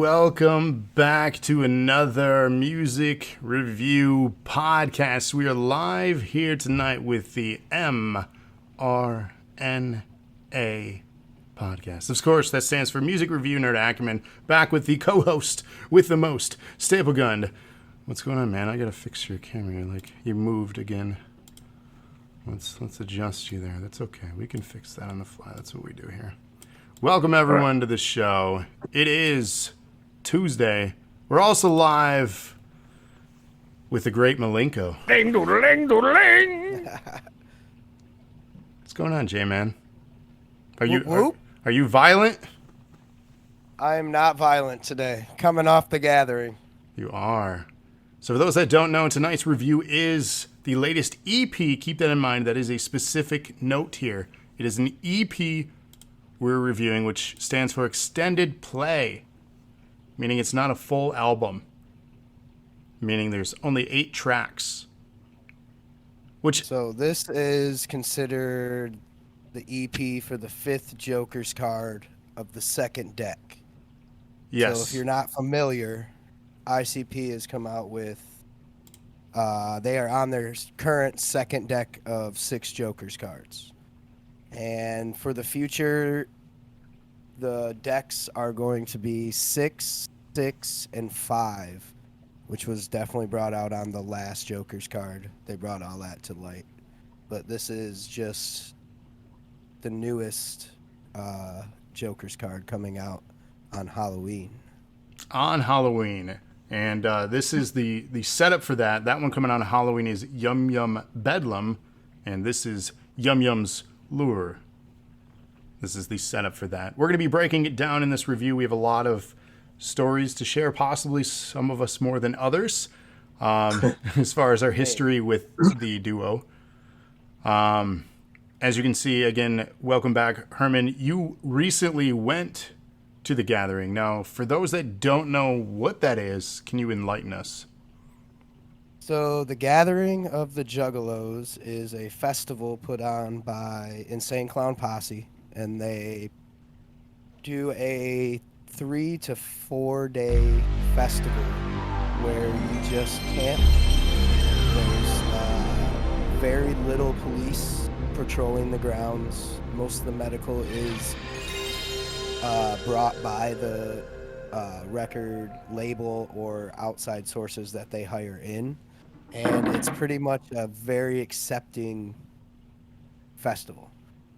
welcome back to another music review podcast. We are live here tonight with the mRNA podcast. Of course, that stands for Music Review Nerd Acumen. Back with the co-host with the most, Staple Gun. What's going on, man? I gotta fix your camera. Like, you moved again. Let's adjust you there. That's okay. We can fix that on the fly. That's what we do here. Welcome, everyone, to the show. It is Tuesday. We're also live with the great Malenko. Ding doodling doodling. What's going on, J-Man? Are you violent? I am not violent today. Coming off the gathering. You are. So for those that don't know, tonight's review is the latest EP. Keep that in mind. That is a specific note here. It is an EP we're reviewing, which stands for Extended Play, meaning it's not a full album, meaning there's only 8 tracks. So this is considered the EP for the 5th Joker's card of the second deck. Yes. So if you're not familiar, ICP has come out with, they are on their current second deck of 6 Joker's cards. And for the future, the decks are going to be 6, 6, and 5, which was definitely brought out on the last Joker's card. They brought all that to light. But this is just the newest Joker's card coming out on Halloween. On Halloween. And this is the setup for that. That one coming out on Halloween is Yum Yum Bedlam, and this is Yum Yum's Lure. This is the setup for that. We're going to be breaking it down in this review. We have a lot of stories to share, possibly some of us more than others, as far as our history with the duo. As you can see, again, welcome back, Herman. You recently went to the gathering. Now, for those that don't know what that is, can you enlighten us? So the Gathering of the Juggalos is a festival put on by Insane Clown Posse, and they do a 3 to 4 day festival where you just camp. There's very little police patrolling the grounds. Most of the medical is brought by the record label or outside sources that they hire in. And it's pretty much a very accepting festival.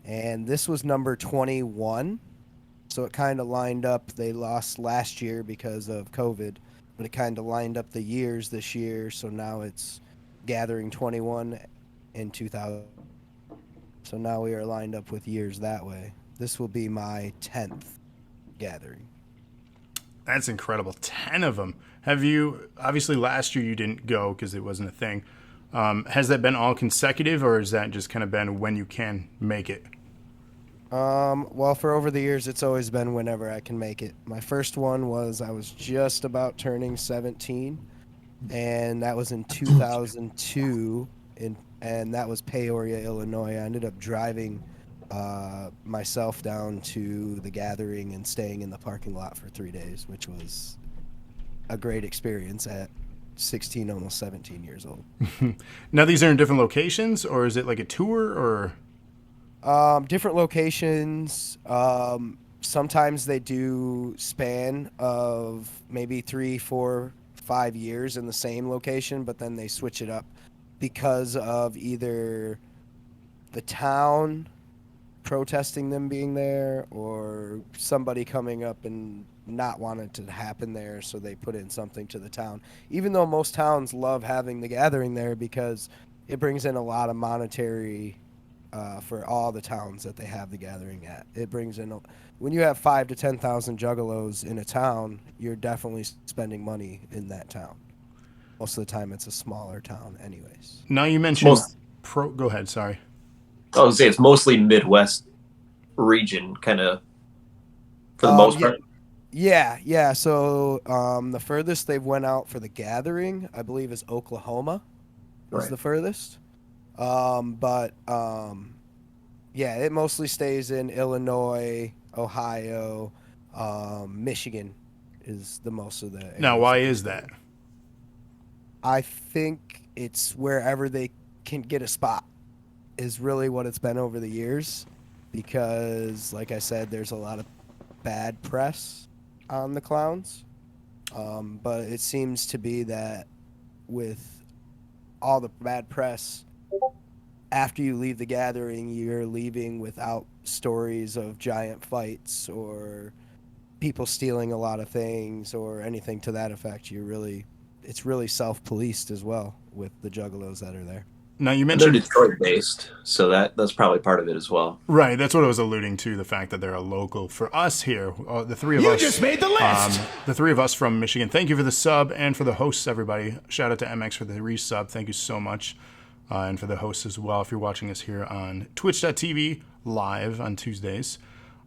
And this was number 21. So it kind of lined up. They lost last year because of COVID, but it kind of lined up the years this year. So now it's Gathering 21 in 2000. So now we are lined up with years that way. This will be my 10th gathering. That's incredible. 10 of them. Have you, obviously last year you didn't go because it wasn't a thing. Has that been all consecutive, or has that just kind of been when you can make it? Well, for over the years, it's always been whenever I can make it. My first one was I was just about turning 17, and that was in 2002, and that was Peoria, Illinois. I ended up driving myself down to the gathering and staying in the parking lot for 3 days, which was a great experience at 16, almost 17 years old. Now, these are in different locations, or is it like a tour, or? Different locations. Sometimes they do span of maybe 3, 4, 5 years in the same location, but then they switch it up because of either the town protesting them being there or somebody coming up and not wanting to happen there, so they put in something to the town. Even though most towns love having the gathering there because it brings in a lot of monetary for all the towns that they have the gathering at. It brings in, when you have 5,000 to 10,000 juggalos in a town, you're definitely spending money in that town. Most of the time, it's a smaller town, anyways. Now you mentioned go ahead. Sorry. I was gonna say it's mostly Midwest region, kind of for the most part. Yeah. So the furthest they've went out for the gathering, I believe, is Oklahoma. Is the furthest. Yeah, it mostly stays in Illinois, Ohio, Michigan is the most of the Now, areas why that is they that? do. I think it's wherever they can get a spot is really what it's been over the years, because like I said, there's a lot of bad press on the clowns. But it seems to be that with all the bad press, after you leave the gathering, you're leaving without stories of giant fights or people stealing a lot of things or anything to that effect. It's really self-policed as well with the juggalos that are there. Now, you And they're mentioned Detroit based, so that's probably part of it as well. right. That's what I was alluding to. The fact that they're a local for us here. The three of You us just made the list. The three of us from Michigan. Thank you for the sub and for the hosts, everybody. Shout out to MX for the resub. Thank you so much, and for the hosts as well. If you're watching us here on Twitch.tv live on Tuesdays.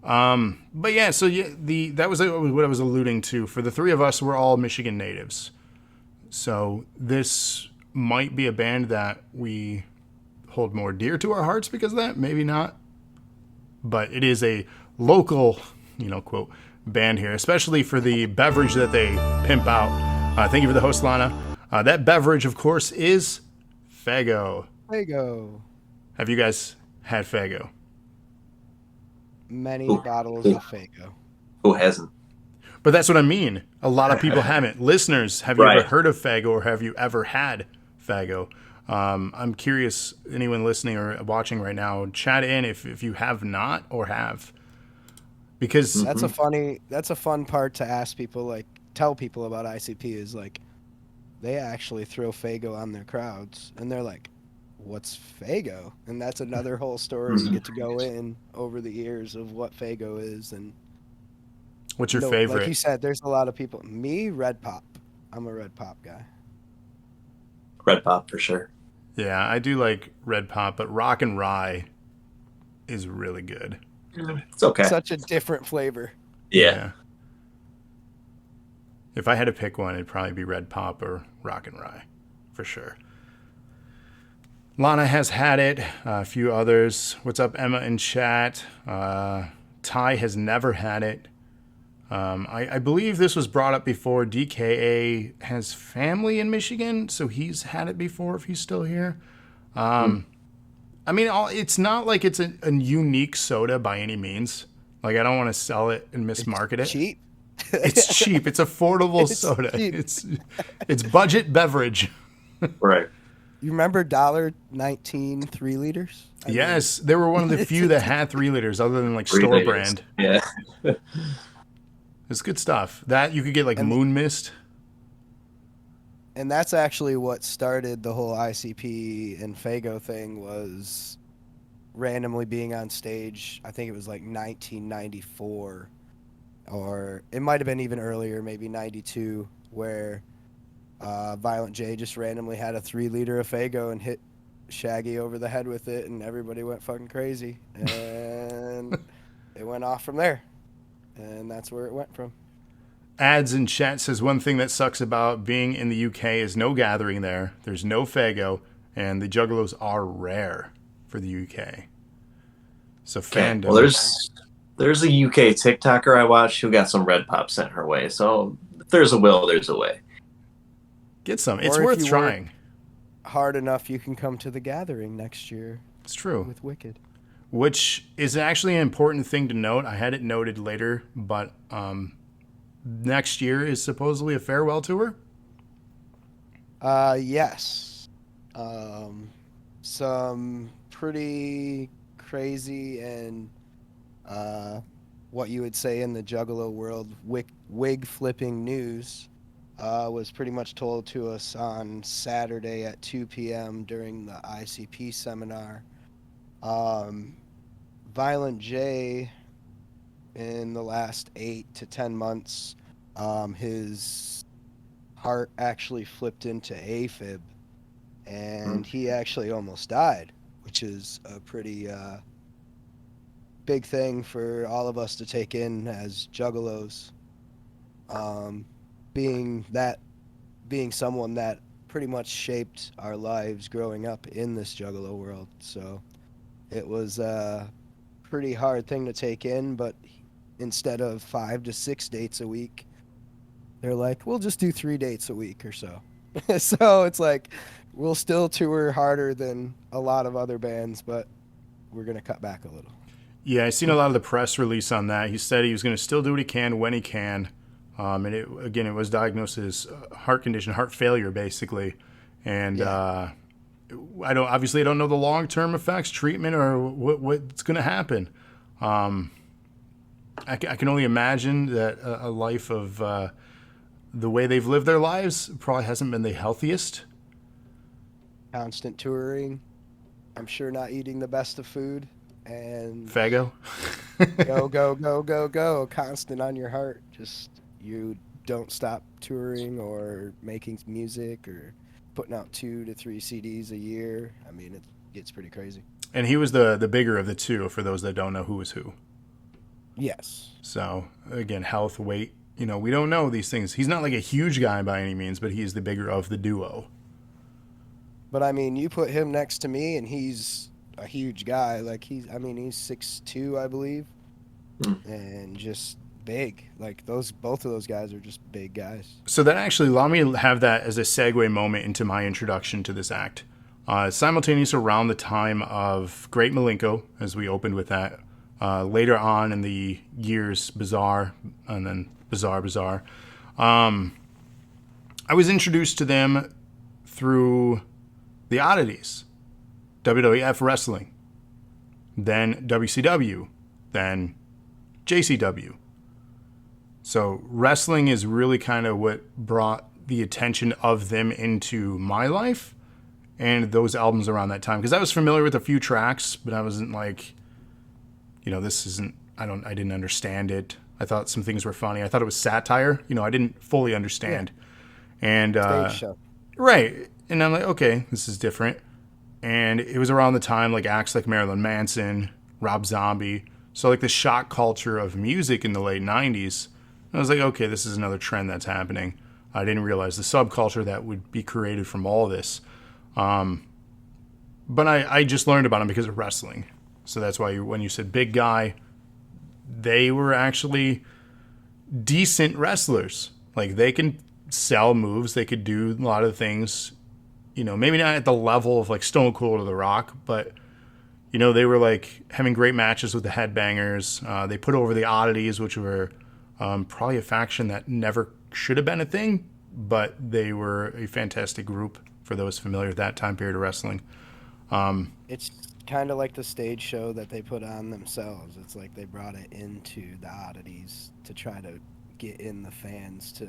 But yeah, so yeah, that was what I was alluding to. For the three of us, we're all Michigan natives. So this might be a band that we hold more dear to our hearts because of that. Maybe not. But it is a local, quote, band here, especially for the beverage that they pimp out. Thank you for the host, Lana. That beverage, of course, is Faygo. Faygo. Have you guys had Faygo? Many Ooh. bottles of Faygo. Who hasn't? But that's what I mean. A lot of people haven't. Listeners, have you Right. ever heard of Faygo, or have you ever had Faygo? I'm curious, anyone listening or watching right now, chat in if you have not or have. Because That's a fun part to ask people, like tell people about ICP is like they actually throw Faygo on their crowds and they're like, what's Faygo? And that's another whole story you get to go in over the years of what Faygo is. And what's your like favorite? you said, there's a lot of people. Me, Red Pop. I'm a Red Pop guy. Red Pop for sure. Yeah, I do like Red Pop, but Rock and Rye is really good. It's okay. Such a different flavor. Yeah. If I had to pick one, it'd probably be Red Pop or Rock and Rye, for sure. Lana has had it. A few others. What's up, Emma in chat? Ty has never had it. I believe this was brought up before. DKA has family in Michigan, so he's had it before if he's still here. I mean, it's not like it's a unique soda by any means. Like, I don't want to sell it and mismarket it. Cheap. It's cheap. It's affordable soda. cheap. It's budget beverage. Right. You remember $1.19 3 liters? Yes, they were one of the few that had 3 liters, other than like 3 store liters. brand. Yeah. It's good stuff. That you could get like Moon Mist. And that's actually what started the whole ICP and Faygo thing, was randomly being on stage. I think it was like 1994, or it might have been even earlier, maybe 92, where Violent J just randomly had a 3 liter of Faygo and hit Shaggy over the head with it, and everybody went fucking crazy. And it went off from there. And that's where it went from. Ads in chat says one thing that sucks about being in the UK is no gathering there. There's no Faygo, and the Juggalos are rare for the UK. So fandom. Well, there's a UK TikToker I watch who got some Red Pop sent her way. So if there's a will, there's a way. Get some. It's Or if worth you trying. work hard enough, you can come to the gathering next year It's true. with Wicked. Which is actually an important thing to note. I had it noted later, but next year is supposedly a farewell tour. Yes. Some pretty crazy and what you would say in the Juggalo world, wig flipping news was pretty much told to us on Saturday at 2 p.m. during the ICP seminar. Violent J, in the last 8 to 10 months, his heart actually flipped into AFib, and he actually almost died, which is a pretty big thing for all of us to take in as juggalos. Being someone that pretty much shaped our lives growing up in this juggalo world. So it was a pretty hard thing to take in, but instead of 5 to 6 dates a week, they're like, we'll just do 3 dates a week or so. So it's like, we'll still tour harder than a lot of other bands, but we're going to cut back a little. Yeah, I seen a lot of the press release on that. He said he was going to still do what he can when he can. And it was diagnosed as heart condition, heart failure, basically. And Yeah. I don't know the long-term effects, treatment, or what's going to happen. I can only imagine that a life of the way they've lived their lives probably hasn't been the healthiest. Constant touring. I'm sure not eating the best of food. And Fago. go, go, go, go, go. Constant on your heart. Just you don't stop touring or making music or putting out 2 to 3 CDs a year. I mean, it gets pretty crazy. And he was the bigger of the two, for those that don't know who was who. Yes. So, again, health, weight, we don't know these things. He's not like a huge guy by any means, but he's the bigger of the duo. But I mean, you put him next to me and he's a huge guy. Like he's 6'2", I believe. And just big. Like both of those guys are just big guys. So that actually allowed me to have that as a segue moment into my introduction to this act. Simultaneous around the time of Great Malenko, as we opened with that. Later on in the years, Bizarre, and then Bizarre. I was introduced to them through the oddities. WWF Wrestling, then WCW, then JCW. So wrestling is really kind of what brought the attention of them into my life and those albums around that time. Because I was familiar with a few tracks, but I wasn't like, this isn't, I didn't understand it. I thought some things were funny. I thought it was satire. I didn't fully understand. Yeah. And stage show. Right. And I'm like, okay, this is different. And it was around the time like acts like Marilyn Manson, Rob Zombie. So like the shock culture of music in the late 90s. I was like, okay, this is another trend that's happening. I didn't realize the subculture that would be created from all of this. But I just learned about them because of wrestling. So that's why when you said big guy, they were actually decent wrestlers. Like they can sell moves. They could do a lot of things, maybe not at the level of like Stone Cold or The Rock, but they were like having great matches with the Headbangers. They put over the Oddities, which were probably a faction that never should have been a thing, but they were a fantastic group for those familiar with that time period of wrestling. It's kind of like the stage show that they put on themselves. It's like they brought it into the Oddities to try to get in the fans to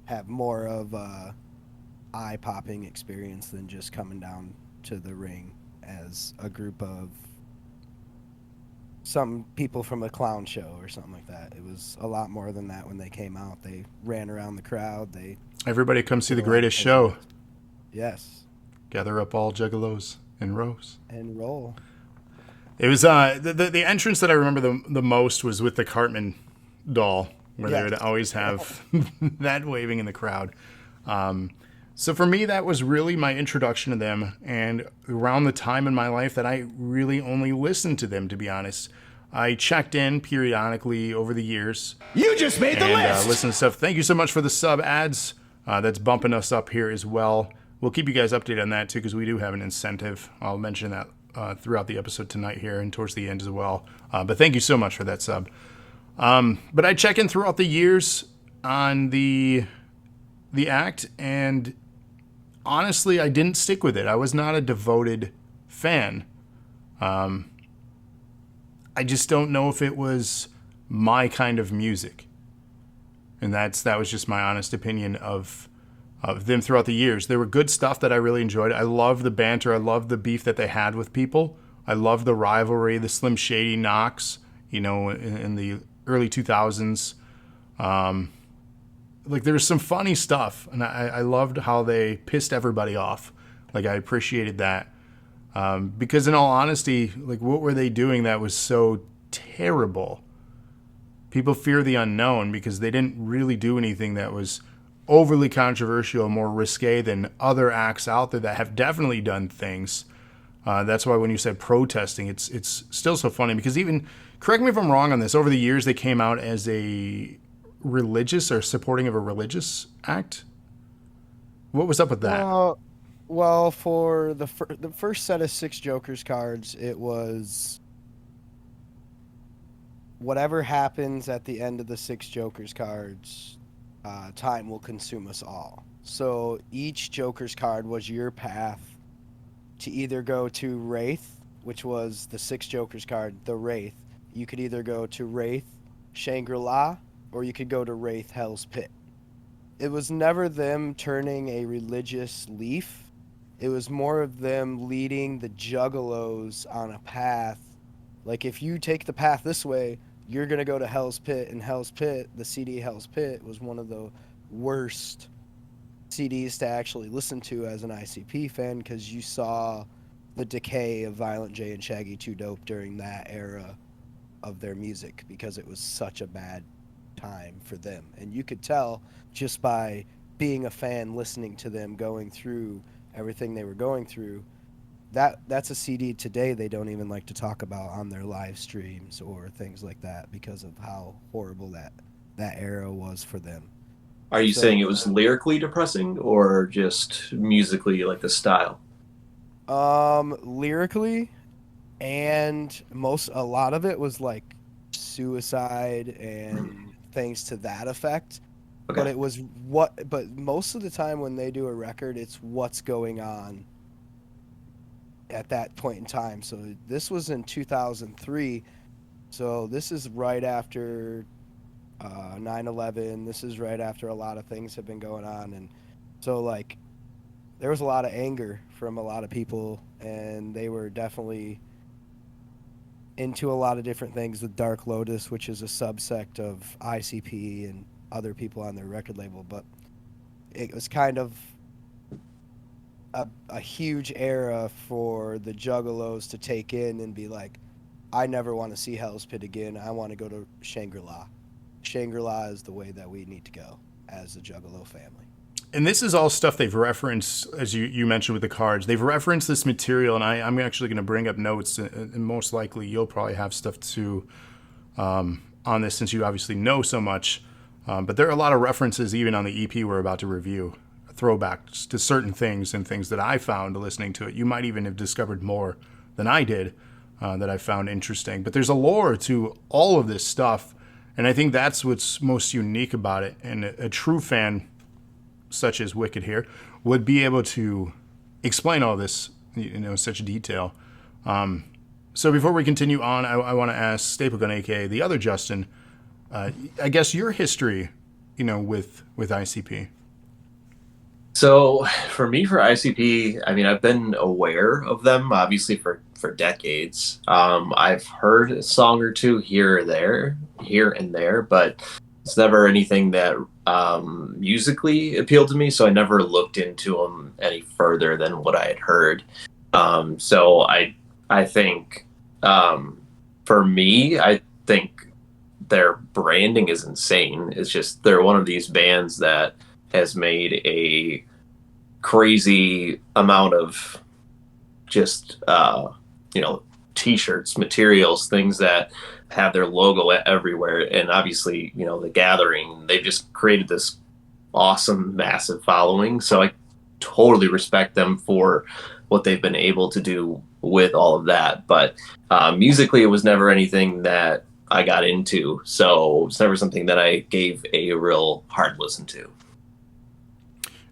have more of a eye-popping experience than just coming down to the ring as a group of some people from a clown show or something like that. It was a lot more than that when they came out. They ran around the crowd. Everybody come see the greatest show. Yes. Gather up all juggalos in rows. And roll. It was the entrance that I remember the most was with the Cartman doll, where they would always have that waving in the crowd. So for me, that was really my introduction to them, and around the time in my life that I really only listened to them, to be honest. I checked in periodically over the years. You just made the list! Listen to stuff. Thank you so much for the sub ads. That's bumping us up here as well. We'll keep you guys updated on that, too, because we do have an incentive. I'll mention that throughout the episode tonight here and towards the end as well. But thank you so much for that sub. But I check in throughout the years on the act, and honestly, I didn't stick with it. I was not a devoted fan. I just don't know if it was my kind of music. And that was just my honest opinion of them throughout the years. There were good stuff that I really enjoyed. I loved the banter. I loved the beef that they had with people. I loved the rivalry, the Slim Shady knocks, in the early 2000s. Like there was some funny stuff, and I loved how they pissed everybody off. Like I appreciated that. Because in all honesty, like what were they doing that was so terrible? People fear the unknown because they didn't really do anything that was overly controversial, more risque than other acts out there that have definitely done things. That's why when you said protesting, it's still so funny because even, correct me if I'm wrong on this, over the years they came out as a religious or supporting of a religious act? What was up with that? Well, for the first set of 6 Jokers cards, it was whatever happens at the end of the 6 Jokers cards, time will consume us all. So each Joker's card was your path to either go to Wraith, which was the 6 Jokers card, the Wraith. You could either go to Wraith, Shangri-La, or you could go to Wraith, Hell's Pit. It was never them turning a religious leaf. It was more of them leading the juggalos on a path. Like, if you take the path this way, you're going to go to Hell's Pit. And Hell's Pit, the CD Hell's Pit, was one of the worst CDs to actually listen to as an ICP fan, because you saw the decay of Violent J and Shaggy 2 Dope during that era of their music, because it was such a bad time for them. And you could tell just by being a fan, listening to them going through everything they were going through. That's a CD today they don't even like to talk about on their live streams or things like that, because of how horrible that era was for them. Are you saying it was lyrically depressing or just musically, like the style? Lyrically, and a lot of it was like suicide and things to that effect. Okay. But most of the time when they do a record, it's what's going on at that point in time. So this was in 2003. So this is right after 9/11. This is right after a lot of things have been going on. And so, like, there was a lot of anger from a lot of people, and they were definitely into a lot of different things with Dark Lotus, which is a subsect of ICP and other people on their record label. But it was kind of a huge era for the Juggalos to take in and be like, I never want to see Hell's Pit again. I want to go to Shangri-La. Shangri-La is the way that we need to go as the Juggalo family. And this is all stuff they've referenced, as you mentioned with the cards. They've referenced this material, and I'm actually going to bring up notes, and most likely you'll probably have stuff too on this, since you obviously know so much. But there are a lot of references even on the EP we're about to review, throwbacks to certain things and things that I found listening to it. You might even have discovered more than I did that I found interesting. But there's a lore to all of this stuff, and I think that's what's most unique about it. And a true fan, such as Wicked here, would be able to explain all this, in such detail. So before we continue on, I want to ask Staplegun, aka the other Justin, I guess your history, with ICP. So for me, for ICP, I mean, I've been aware of them obviously for decades. I've heard a song or two here and there, but it's never anything that musically appealed to me. So I never looked into them any further than what I had heard. So I think for me, I think their branding is insane. It's just they're one of these bands that has made a crazy amount of just t-shirts, materials, things that have their logo everywhere. And obviously, the Gathering, they just created this awesome, massive following. So I totally respect them for what they've been able to do with all of that. But musically, it was never anything that I got into. So it's never something that I gave a real hard listen to.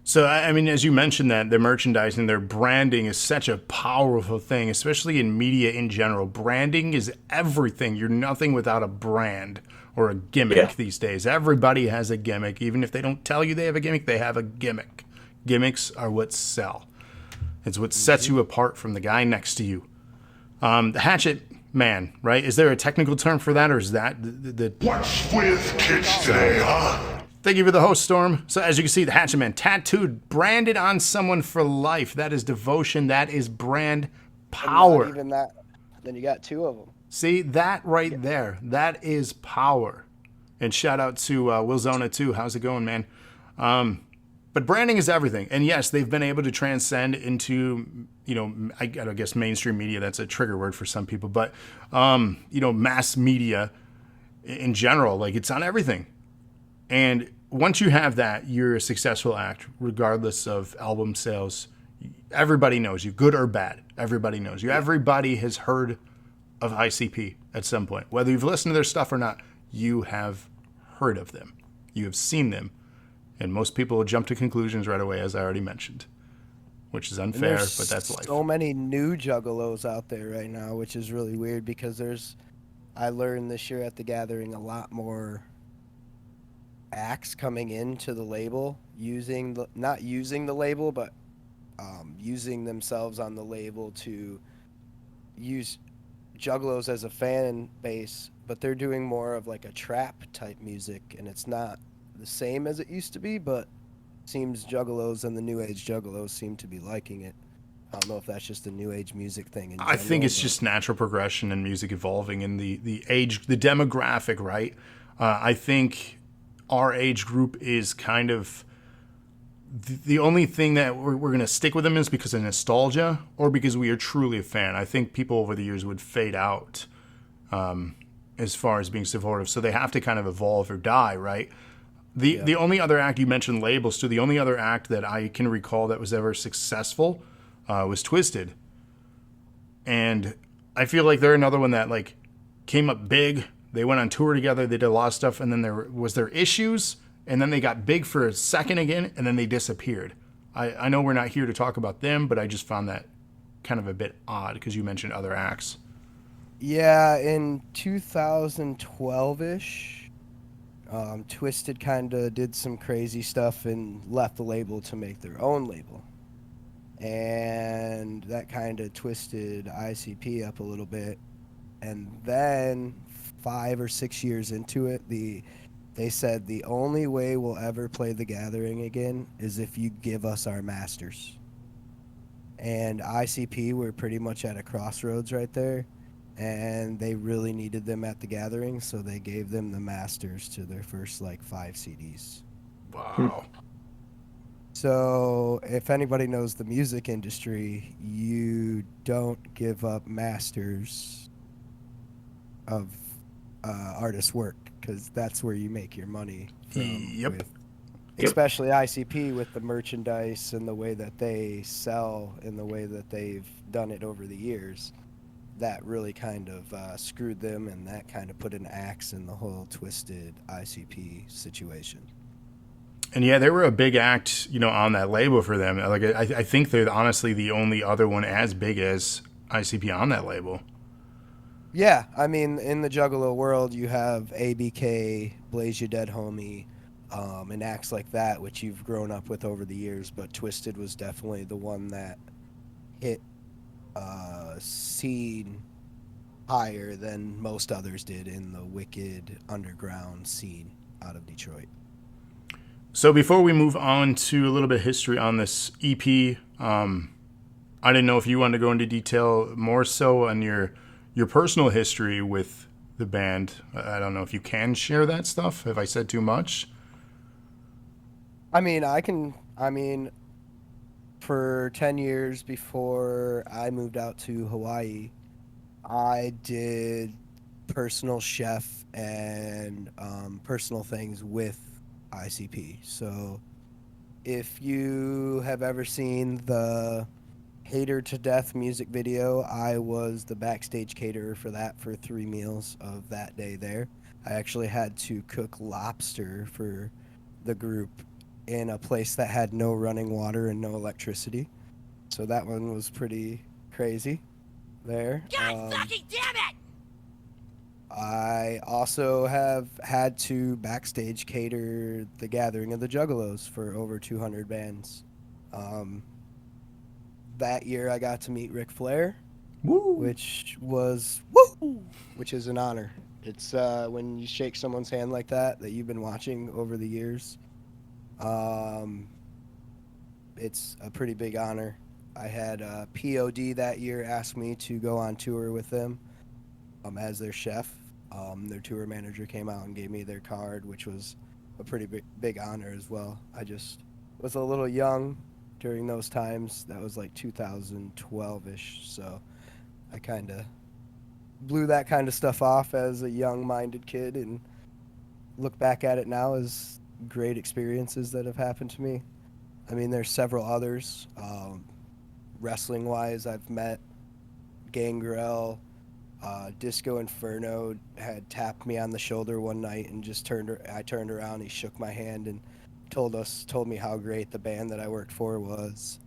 So, I mean, as you mentioned, that their merchandising, their branding is such a powerful thing, especially in media in general. Branding is everything. You're nothing without a brand or a gimmick these days. Everybody has a gimmick. Even if they don't tell you they have a gimmick, they have a gimmick. Gimmicks are what sell. It's what sets you apart from the guy next to you. The Hatchet Man, right? Is there a technical term for that, or is that the What's with kids today, huh? Thank you for the host, Storm. So as you can see, the Hatchet Man tattooed, branded on someone for life. That is devotion. That is brand power. Not even that. Then you got 2 of them. See, that right there. That is power. And shout out to Will Zona too. How's it going, man? But branding is everything. And yes, they've been able to transcend into, I guess mainstream media. That's a trigger word for some people. But, mass media in general. Like, it's on everything. And once you have that, you're a successful act, regardless of album sales. Everybody knows you, good or bad. Everybody knows you. Everybody has heard of ICP at some point. Whether you've listened to their stuff or not, you have heard of them. You have seen them. And most people will jump to conclusions right away, as I already mentioned, which is unfair, but that's life. So many new juggalos out there right now, which is really weird because I learned this year at the gathering a lot more acts coming into the label not using the label, but using themselves on the label to use juggalos as a fan base, but they're doing more of like a trap type music, and it's not the same as it used to be, but seems juggalos and the new age juggalos seem to be liking it. I don't know if that's just a new age music thing in general, I think it's just natural progression and music evolving and the age, the demographic, right? I think our age group is kind of the only thing that we're going to stick with them is because of nostalgia or because we are truly a fan. I think people over the years would fade out as far as being supportive. So they have to kind of evolve or die, right? The only other act, you mentioned labels too, the only other act that I can recall that was ever successful was Twisted. And I feel like they're another one that like came up big. They went on tour together. They did a lot of stuff. And then there was their issues. And then they got big for a second again. And then they disappeared. I know we're not here to talk about them, but I just found that kind of a bit odd because you mentioned other acts. Yeah, in 2012-ish, Twisted kind of did some crazy stuff and left the label to make their own label. And that kind of twisted ICP up a little bit. And then 5 or 6 years into it, they said the only way we'll ever play the Gathering again is if you give us our masters. And ICP were pretty much at a crossroads right there. And they really needed them at the Gathering, so they gave them the masters to their first like 5 CDs. Wow. So if anybody knows the music industry, you don't give up masters of artists' work because that's where you make your money from. Yep. Especially ICP with the merchandise and the way that they sell and the way that they've done it over the years. That really kind of screwed them, and that kind of put an axe in the whole Twisted ICP situation. And yeah, they were a big act, on that label for them. Like I think they're honestly the only other one as big as ICP on that label. Yeah, I mean, in the Juggalo world, you have ABK, Blaze Ya Dead Homie, and acts like that, which you've grown up with over the years. But Twisted was definitely the one that hit scene higher than most others did in the wicked underground scene out of Detroit. So before we move on to a little bit of history on this EP, I didn't know if you wanted to go into detail more so on your personal history with the band. I don't know if you can share that stuff. Have I said too much? I mean, for 10 years before I moved out to Hawaii, I did personal chef and personal things with ICP. So if you have ever seen the Hater to Death music video, I was the backstage caterer for that for 3 meals of that day there. I actually had to cook lobster for the group in a place that had no running water and no electricity. So that one was pretty crazy there. God fucking damn it! I also have had to backstage cater the Gathering of the Juggalos for over 200 bands. That year I got to meet Ric Flair, which is an honor. It's when you shake someone's hand like that you've been watching over the years. It's a pretty big honor. I had POD that year ask me to go on tour with them as their chef. Their tour manager came out and gave me their card, which was a pretty big honor as well. I just was a little young during those times. That was like 2012-ish, so I kind of blew that kind of stuff off as a young-minded kid and look back at it now as great experiences that have happened to me. I mean, there's several others. Wrestling wise, I've met Gangrel. Disco Inferno had tapped me on the shoulder one night and I turned around, he shook my hand and told me how great the band that I worked for was.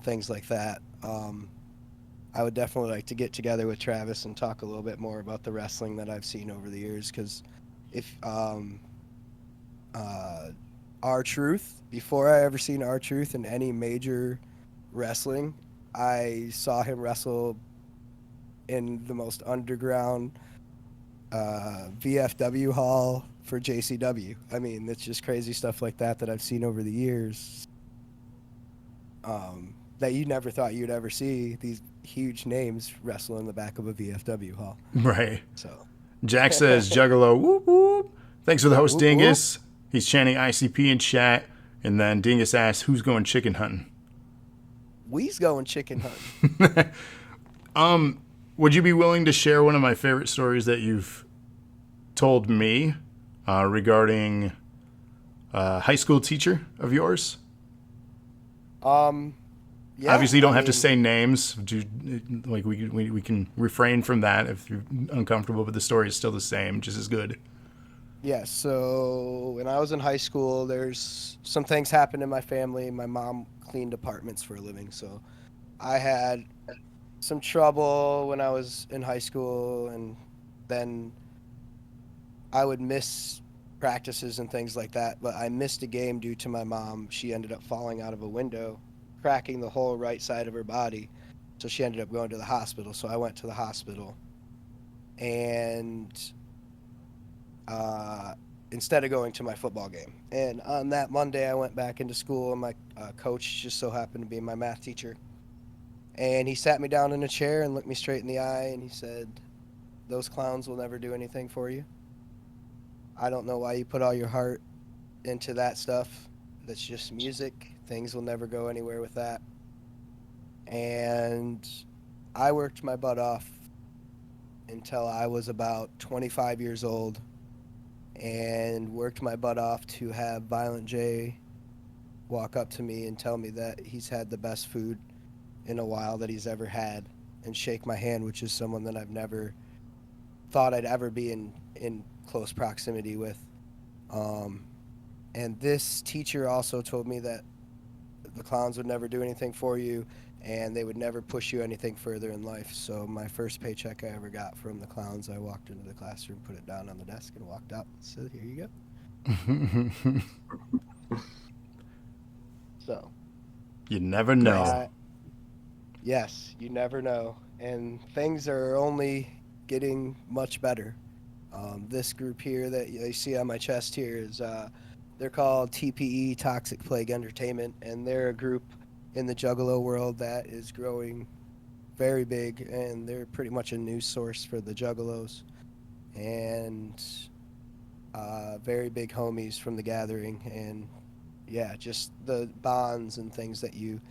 Things like that. I would definitely like to get together with Travis and talk a little bit more about the wrestling that I've seen over the years, because if R-Truth, before I ever seen R-Truth in any major wrestling, I saw him wrestle in the most underground VFW hall for JCW. I mean, it's just crazy stuff like that I've seen over the years, that you never thought you'd ever see these huge names wrestle in the back of a VFW hall. Right. So Jack says, Juggalo, whoop, whoop. Thanks for the host, Whoop, Dingus. He's chanting ICP in chat. And then Dingus asks, who's going chicken hunting? we's going chicken hunting. Would you be willing to share one of my favorite stories that you've told me regarding a high school teacher of yours? Yeah, Obviously, you don't I have to mean, say names. Like we can refrain from that if you're uncomfortable, but the story is still the same, just as good. Yeah, so when I was in high school, there's some things happened in my family. My mom cleaned apartments for a living, so I had some trouble when I was in high school, and then I would miss practices and things like that. But I missed a game due to my mom. She ended up falling out of a window, cracking the whole right side of her body. So she ended up going to the hospital. So I went to the hospital, and instead of going to my football game. And on that Monday, I went back into school, and my coach just so happened to be my math teacher. And he sat me down in a chair and looked me straight in the eye, and he said, "Those clowns will never do anything for you. I don't know why you put all your heart into that stuff. That's just music. Things will never go anywhere with that." And I worked my butt off until I was about 25 years old, and worked my butt off to have Violent J walk up to me and tell me that he's had the best food in a while that he's ever had, and shake my hand, which is someone that I've never thought I'd ever be in close proximity with. And this teacher also told me that the clowns would never do anything for you, and they would never push you anything further in life. So my first paycheck I ever got from the clowns, I walked into the classroom, put it down on the desk, and walked out. So here you go. So You never know. yes, you never know. And things are only getting much better. This group here that you see on my chest here is, they're called TPE, Toxic Plague Entertainment, and they're a group in the Juggalo world that is growing very big, and they're pretty much a news source for the Juggalos, and very big homies from the gathering. And yeah, just the bonds and things that you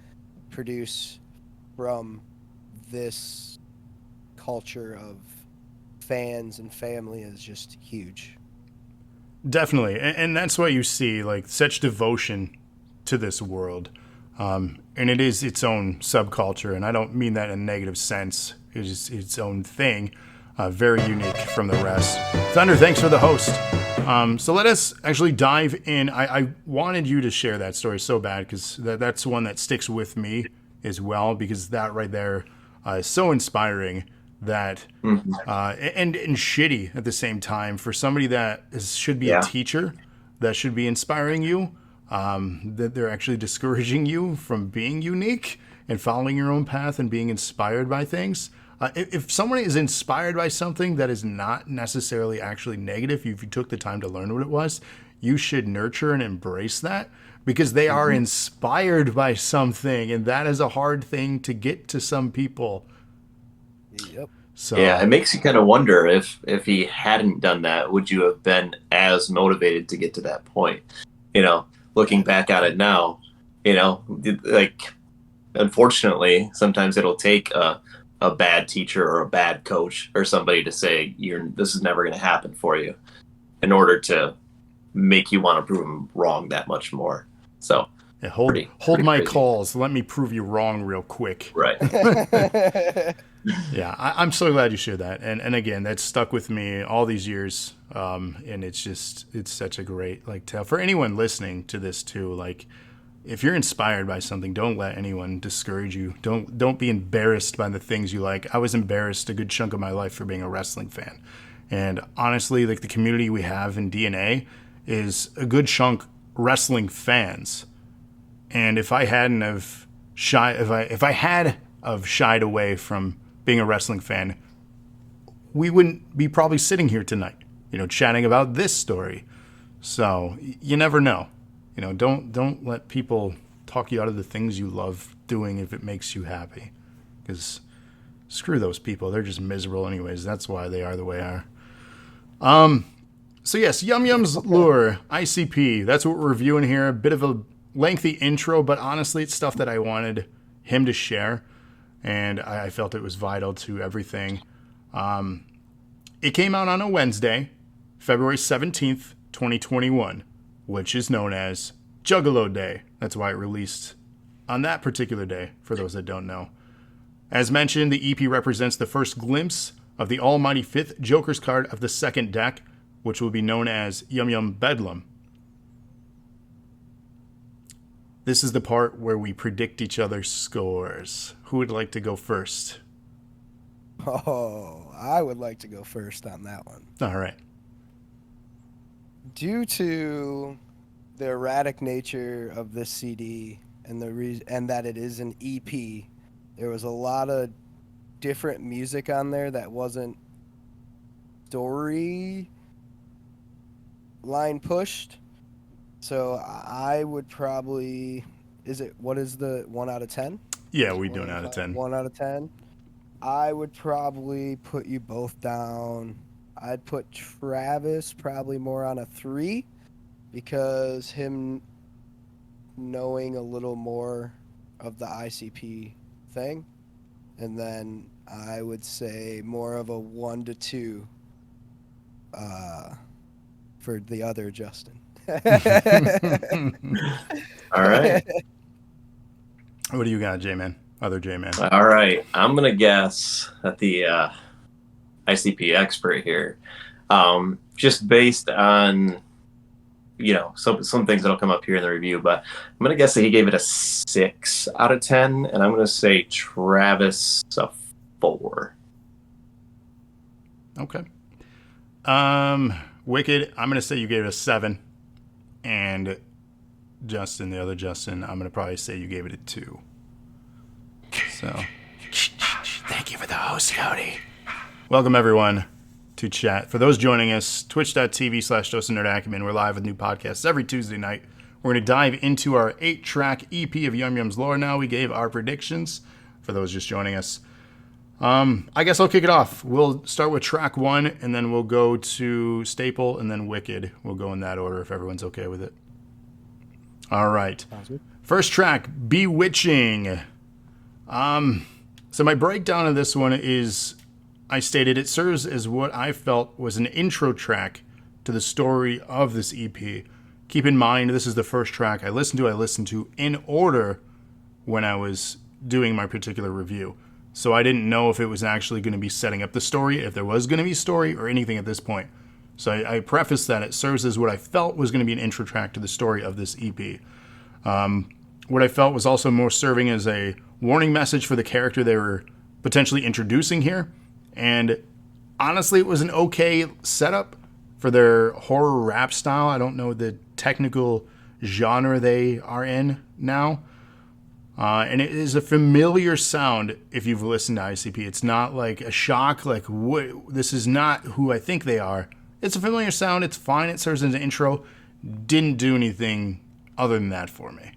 produce from this culture of fans and family is just huge. Definitely. And that's why you see like such devotion to this world. And it is its own subculture. And I don't mean that in a negative sense. It is its own thing. Very unique from the rest. Thunder, thanks for the host. So let us actually dive in. I wanted you to share that story so bad, because that's one that sticks with me as well, because that right there is so inspiring. That and shitty at the same time for somebody that should be a teacher, that should be inspiring you, that they're actually discouraging you from being unique and following your own path and being inspired by things. If someone is inspired by something that is not necessarily actually negative, if you took the time to learn what it was, you should nurture and embrace that, because they are inspired by something, and that is a hard thing to get to some people. Yep. So Yeah, it makes you kind of wonder if he hadn't done that, would you have been as motivated to get to that point? You know, looking back at it now, you know, like, unfortunately, sometimes it'll take a bad teacher or a bad coach or somebody to say, this is never going to happen for you. in order to make you want to prove them wrong that much more. So Yeah, hold pretty my crazy. calls. Let me prove you wrong real quick. Right. Yeah, I'm so glad you shared that. And again, that's stuck with me all these years. And it's such a great tale for anyone listening to this too. Like, if you're inspired by something, don't let anyone discourage you. Don't be embarrassed by the things you like. I was embarrassed a good chunk of my life for being a wrestling fan. And honestly, like, the community we have in DNA is a good chunk wrestling fans. And if I hadn't have if I had have shied away from being a wrestling fan, we wouldn't be probably sitting here tonight, chatting about this story. So you never know. Don't let people talk you out of the things you love doing if it makes you happy. Because screw those people. They're just miserable anyways. That's why they are the way they are. So yes, Yum Yum's Lure, ICP. That's what we're reviewing here. A bit of a lengthy intro, but honestly, it's stuff that I wanted him to share. And I felt it was vital to everything. It came out on a Wednesday, February 17th, 2021, which is known as Juggalo Day. That's why it released on that particular day, for those that don't know. As mentioned, the EP represents the first glimpse of the almighty 5th Joker's card of the second deck, which will be known as Yum Yum Bedlam. This is the part where we predict each other's scores. Who would like to go first? Oh, I would like to go first on that one. All right. Due to the erratic nature of this CD and and that it is an EP, there was a lot of different music on there that wasn't story line pushed. So I would probably, what is the 1 out of 10? Yeah, we do an out of 10. 1 out of 10. I would probably put you both down. I'd put Travis probably more on a 3 because him knowing a little more of the ICP thing. And then I would say more of a 1 to 2 for the other Justin. All right. What do you got, J-Man? Other J-Man. All right. I'm going to guess that the ICP expert here, just based on, some things that'll come up here in the review, but I'm going to guess that he gave it a 6 out of 10, and I'm going to say Travis a 4. Okay. Wicked, I'm going to say you gave it a 7. And Justin, the other Justin, I'm going to probably say you gave it a 2. So, thank you for the host, Cody. Welcome, everyone, to chat. For those joining us, twitch.tv/DoseNerdAcumen. We're live with new podcasts every Tuesday night. We're going to dive into our 8-track EP of Yum Yum's Lore now. We gave our predictions for those just joining us. I guess I'll kick it off. We'll start with track 1, and then we'll go to Staple, and then Wicked. We'll go in that order if everyone's okay with it. All right. First track, Bewitching. So my breakdown of this one is, I stated it serves as what I felt was an intro track to the story of this EP. Keep in mind, this is the first track I listened to in order when I was doing my particular review. So I didn't know if it was actually going to be setting up the story, if there was going to be story or anything at this point. So I prefaced that it serves as what I felt was going to be an intro track to the story of this EP. What I felt was also more serving as a warning message for the character they were potentially introducing here. And honestly, it was an okay setup for their horror rap style. I don't know the technical genre they are in now. And it is a familiar sound if you've listened to ICP. It's not like a shock, like, this is not who I think they are. It's a familiar sound. It's fine. It serves as an intro. Didn't do anything other than that for me.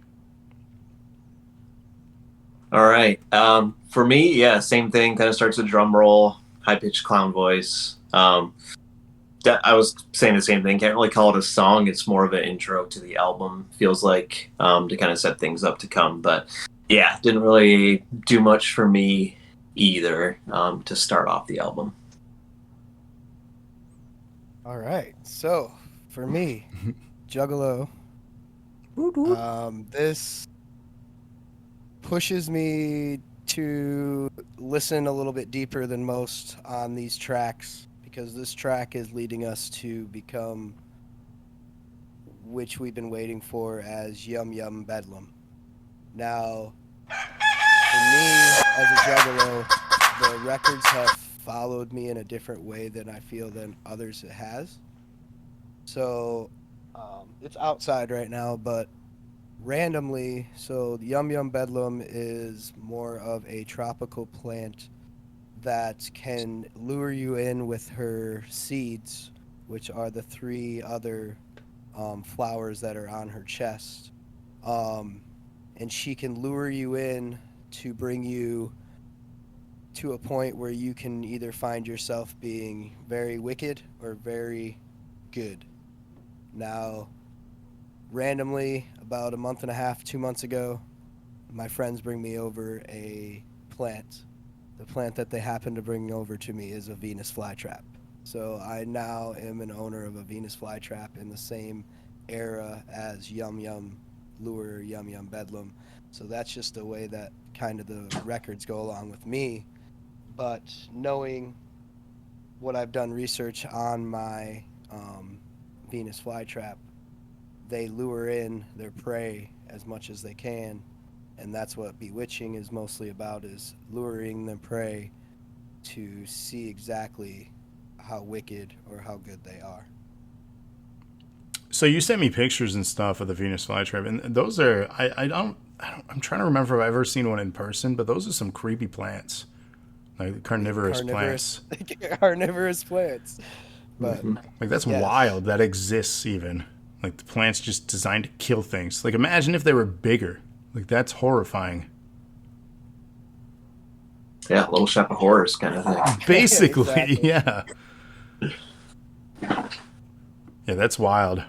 All right. For me, yeah, same thing. Kind of starts with drum roll, high-pitched clown voice. I was saying the same thing. Can't really call it a song. It's more of an intro to the album, feels like, to kind of set things up to come. But yeah, didn't really do much for me either to start off the album. All right. So for me, Juggalo, this pushes me to listen a little bit deeper than most on these tracks, because this track is leading us to become, which we've been waiting for, as Yum Yum Bedlam. Now, for me, as a Juggalo, the records have followed me in a different way than I feel than others it has. So, it's outside right now, but randomly, so Yum Yum Bedlam is more of a tropical plant that can lure you in with her seeds, which are the 3 other flowers that are on her chest. And she can lure you in to bring you to a point where you can either find yourself being very wicked or very good. Now, randomly, about a month and a half, 2 months ago, my friends bring me over a plant. The plant that they happen to bring over to me is a Venus flytrap. So I now am an owner of a Venus flytrap in the same era as Yum Yum Lure, Yum Yum Bedlam. So that's just the way that kind of the records go along with me. But knowing what I've done research on my Venus flytrap, they lure in their prey as much as they can, and that's what bewitching is mostly about, is luring the prey to see exactly how wicked or how good they are. So you sent me pictures and stuff of the Venus flytrap, and those are I'm trying to remember if I've ever seen one in person, but those are some creepy plants, like carnivorous plants. Carnivorous plants. But Like that's yes. wild. That exists even. Like the plants just designed to kill things. Like imagine if they were bigger. Like that's horrifying. Yeah, Little Shop of Horrors kind of thing. Basically, Exactly. yeah. Yeah, that's wild.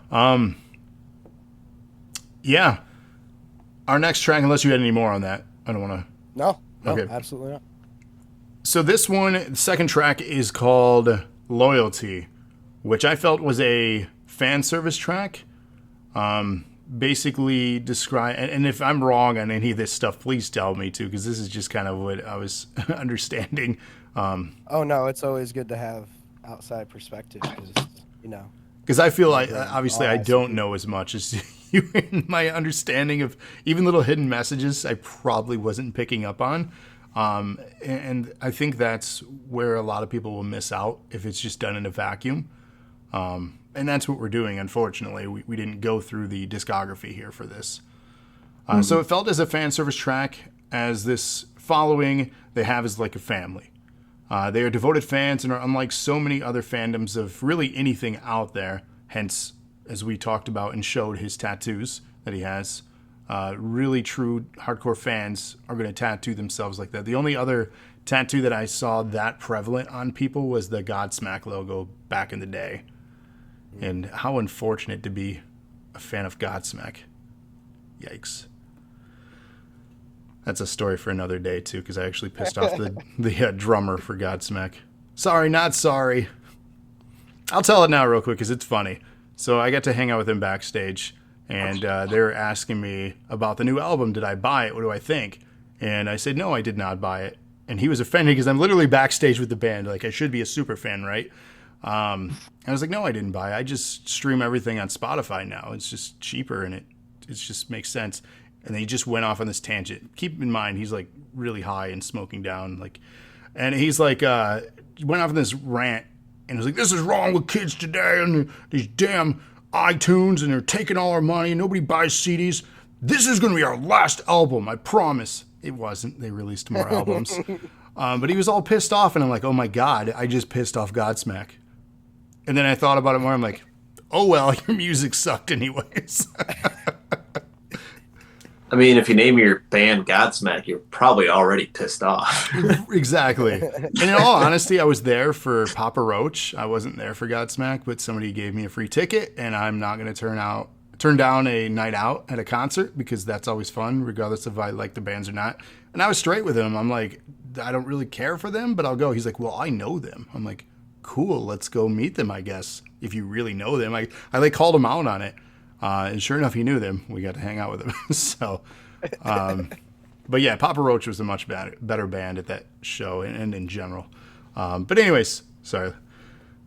Yeah. Our next track, unless you had any more on that, I don't want to. No, Okay. absolutely not. So this one, the second track is called Loyalty, which I felt was a fan service track. Basically describe, and if I'm wrong on any of this stuff, please tell me too, because this is just kind of what I was understanding. Oh no, it's always good to have outside perspective, because Because I feel like, Right. obviously, Oh, I I see. don't know as much as you in my understanding of even little hidden messages I probably wasn't picking up on. And I think that's where a lot of people will miss out if it's just done in a vacuum. And that's what we're doing, unfortunately. We didn't go through the discography here for this. So it felt as a fan service track, as this following they have is like a family. They are devoted fans and are unlike so many other fandoms of really anything out there. Hence, as we talked about and showed his tattoos that he has, really true hardcore fans are going to tattoo themselves like that. The only other tattoo that I saw that prevalent on people was the Godsmack logo back in the day. And how unfortunate to be a fan of Godsmack. Yikes. That's a story for another day, too, because I actually pissed off the drummer for Godsmack. Sorry, not sorry. I'll tell it now real quick because it's funny. So I got to hang out with him backstage, and they were asking me about the new album. Did I buy it? What do I think? And I said, no, I did not buy it. And he was offended because I'm literally backstage with the band. Like, I should be a super fan, right? I was like, no, I didn't buy it. I just stream everything on Spotify now. It's just cheaper, and it just makes sense. And then he just went off on this tangent. Keep in mind, he's like really high and smoking down. And he's like, went off on this rant and was like, this is wrong with kids today and these damn iTunes, and they're taking all our money and nobody buys CDs. This is going to be our last album, I promise. It wasn't. They released more albums. But he was all pissed off, and I'm like, oh my God, I just pissed off Godsmack. And then I thought about it more. I'm like, oh, well, your music sucked anyways. I mean, if you name your band Godsmack, you're probably already pissed off. Exactly. And in all honesty, I was there for Papa Roach. I wasn't there for Godsmack, but somebody gave me a free ticket, and I'm not going to turn down a night out at a concert, because that's always fun, regardless if I like the bands or not. And I was straight with him. I'm like, I don't really care for them, but I'll go. He's like, well, I know them. I'm like, cool, let's go meet them, I guess, if you really know them. I like called him out on it. And sure enough, he knew them. We got to hang out with him. So, but yeah, Papa Roach was a much better band at that show and in general. But anyways, sorry.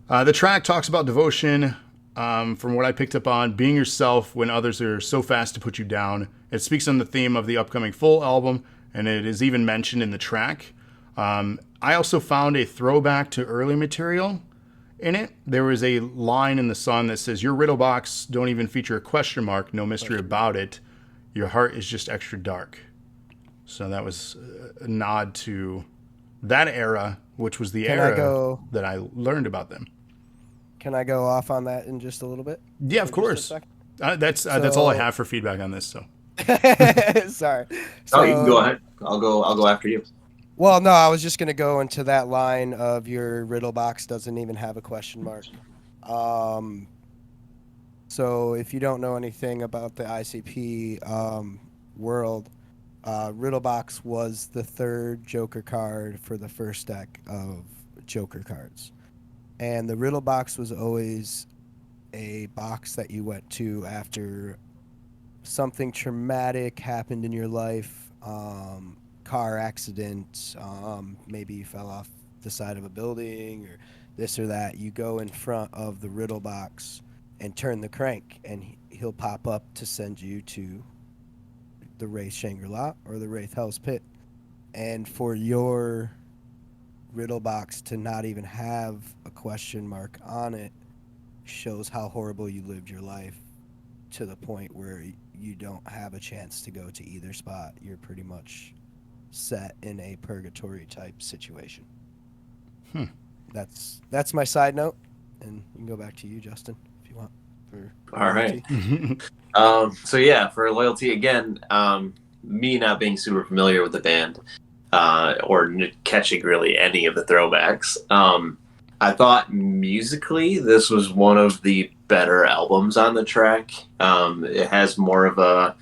The track talks about devotion, from what I picked up on, being yourself when others are so fast to put you down. It speaks on the theme of the upcoming full album, and it is even mentioned in the track. I also found a throwback to early material in it. There was a line in the song that says, "Your riddle box don't even feature a question mark, no mystery about it. Your heart is just extra dark." So that was a nod to that era, which was the era that I learned about them. Can I go off on that in just a little bit? Yeah, of course. That's all I have for feedback on this. So sorry. Oh, you can go ahead. I'll go after you. Well, no, I was just gonna go into that line of your riddle box doesn't even have a question mark. So if you don't know anything about the ICP world, riddle box was the third Joker card for the first deck of Joker cards. And the riddle box was always a box that you went to after something traumatic happened in your life, car accident, maybe you fell off the side of a building or this or that. You go in front of the riddle box and turn the crank, and he'll pop up to send you to the Wraith Shangri-La or the Wraith Hell's Pit. And for your riddle box to not even have a question mark on it shows how horrible you lived your life, to the point where you don't have a chance to go to either spot. You're pretty much set in a purgatory type situation. That's my side note, and you can go back to you, Justin, if you want. All right. So yeah, for loyalty again, me not being super familiar with the band, or catching really any of the throwbacks, I thought musically this was one of the better albums on the track. It has more of a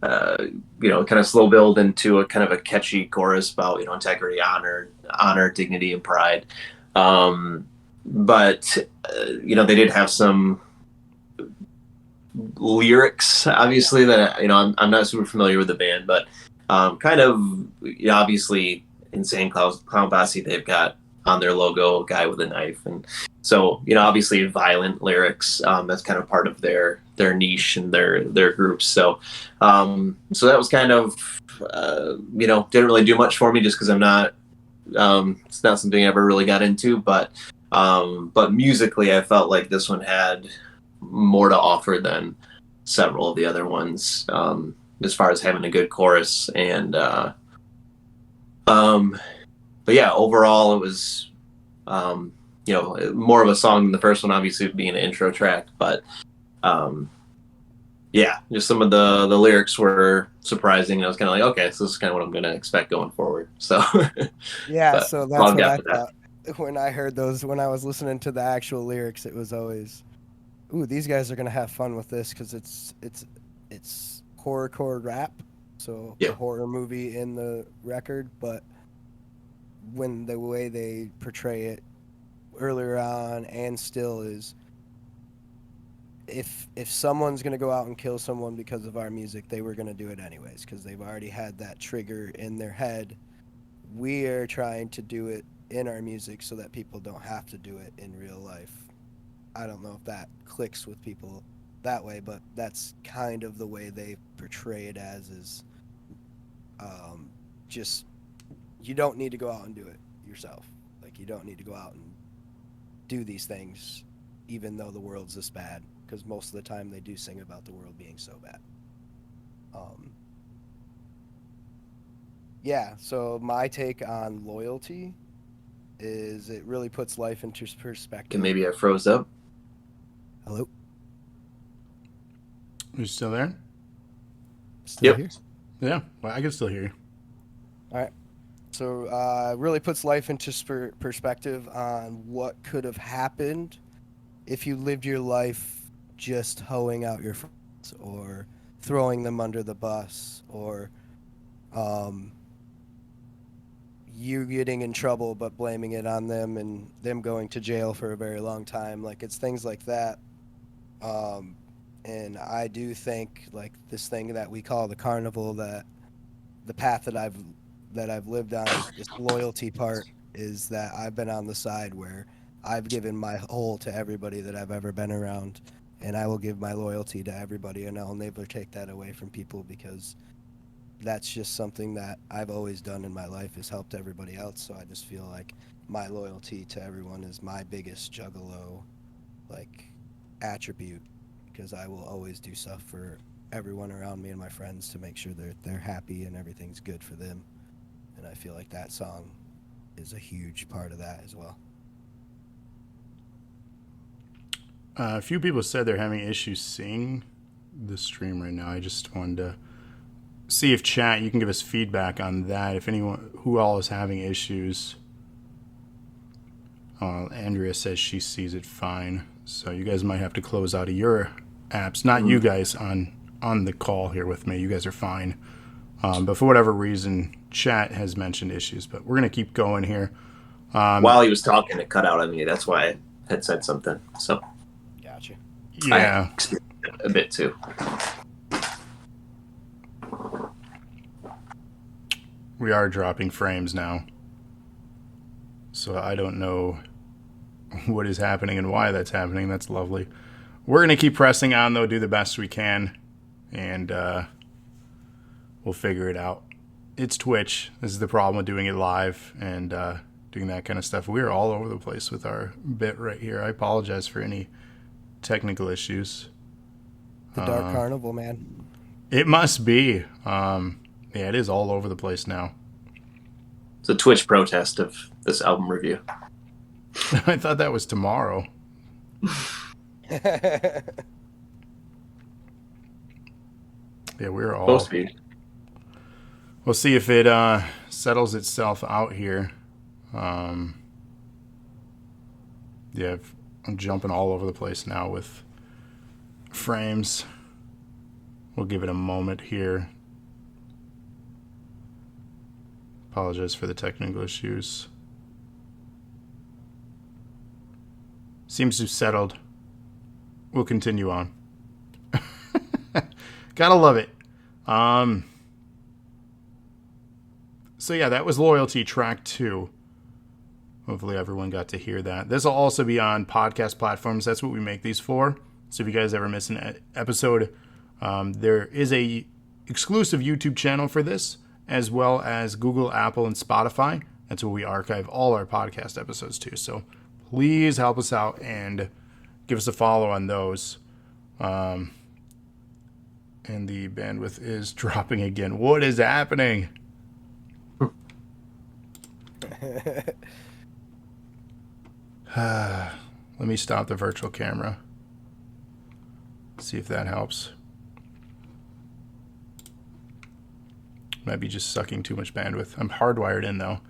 kind of slow build into a kind of a catchy chorus about integrity, honor, dignity, and pride. But they did have some lyrics, obviously, that I'm not super familiar with the band, but kind of obviously Insane Clown Posse, they've got on their logo a guy with a knife, and so obviously violent lyrics. That's kind of part of their niche and their groups. So that was kind of didn't really do much for me, just because I'm not it's not something I ever really got into, but musically I felt like this one had more to offer than several of the other ones, as far as having a good chorus. And but yeah, overall it was more of a song than the first one, obviously being an intro track. But yeah, just some of the lyrics were surprising, and I was kind of like, okay, so this is kind of what I'm going to expect going forward. So yeah, so that's what I thought when I heard those. When I was listening to the actual lyrics, it was always, ooh, these guys are going to have fun with this, because it's horrorcore rap, so a horror movie in the record. But when the way they portray it earlier on and still is, if someone's going to go out and kill someone because of our music, they were going to do it anyways, because they've already had that trigger in their head. We are trying to do it in our music so that people don't have to do it in real life. I don't know if that clicks with people that way, but that's kind of the way they portray it as, is just, you don't need to go out and do it yourself. Like, you don't need to go out and do these things even though the world's this bad, because most of the time they do sing about the world being so bad. Yeah, so my take on loyalty is it really puts life into perspective. Maybe I froze up. Hello? Are you still there? Still here? Yeah, well, I can still hear you. All right. So it really puts life into perspective on what could have happened if you lived your life just hoeing out your friends or throwing them under the bus, or you getting in trouble but blaming it on them and them going to jail for a very long time. Like, it's things like that. And I do think, like, this thing that we call the carnival, that the path that I've lived on, this loyalty part, is that I've been on the side where I've given my whole to everybody that I've ever been around, and I will give my loyalty to everybody, and I'll never take that away from people, because that's just something that I've always done in my life, is helped everybody else. So I just feel like my loyalty to everyone is my biggest juggalo, like, attribute, because I will always do stuff for everyone around me and my friends to make sure they're happy and everything's good for them. And I feel like that song is a huge part of that as well. A few people said they're having issues seeing the stream right now. I just wanted to see if chat, you can give us feedback on that. If anyone, who all is having issues. Andrea says she sees it fine. So you guys might have to close out of your apps. Not you guys on the call here with me. You guys are fine. But for whatever reason, chat has mentioned issues. But we're going to keep going here. While he was talking, it cut out on me. That's why I had said something. So Gotcha. Yeah. I experienced it a bit too. We are dropping frames now. So I don't know what is happening and why that's happening. That's lovely. We're going to keep pressing on, though, do the best we can. And we'll figure it out. It's Twitch. This is the problem with doing it live and doing that kind of stuff. We're all over the place with our bit right here. I apologize for any technical issues. The Dark Carnival, man. It must be. Yeah, it is all over the place now. It's a Twitch protest of this album review. I thought that was tomorrow. Yeah, we're all... Supposed to be. We'll see if it settles itself out here. Yeah, I'm jumping all over the place now with frames. We'll give it a moment here. Apologize for the technical issues. Seems to have settled. We'll continue on. Gotta love it. So yeah, that was Loyalty Track 2. Hopefully everyone got to hear that. This will also be on podcast platforms. That's what we make these for. So if you guys ever miss an episode, there is a exclusive YouTube channel for this, as well as Google, Apple, and Spotify. That's where we archive all our podcast episodes too. So please help us out and give us a follow on those. And the bandwidth is dropping again. What is happening? Let me stop the virtual camera. See if that helps. Might be just sucking too much bandwidth. I'm hardwired in though.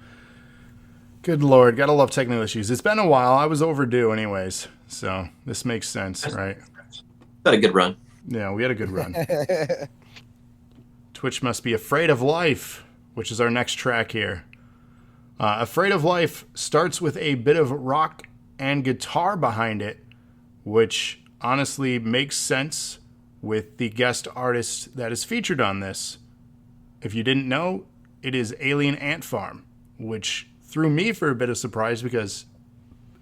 Good Lord, gotta love technical issues. It's been a while. I was overdue anyways, so this makes sense, right? Got a good run. Yeah, we had a good run. Twitch must be afraid of life, which is our next track here. Afraid of Life starts with a bit of rock and guitar behind it, which honestly makes sense with the guest artist that is featured on this. If you didn't know, it is Alien Ant Farm, which threw me for a bit of surprise because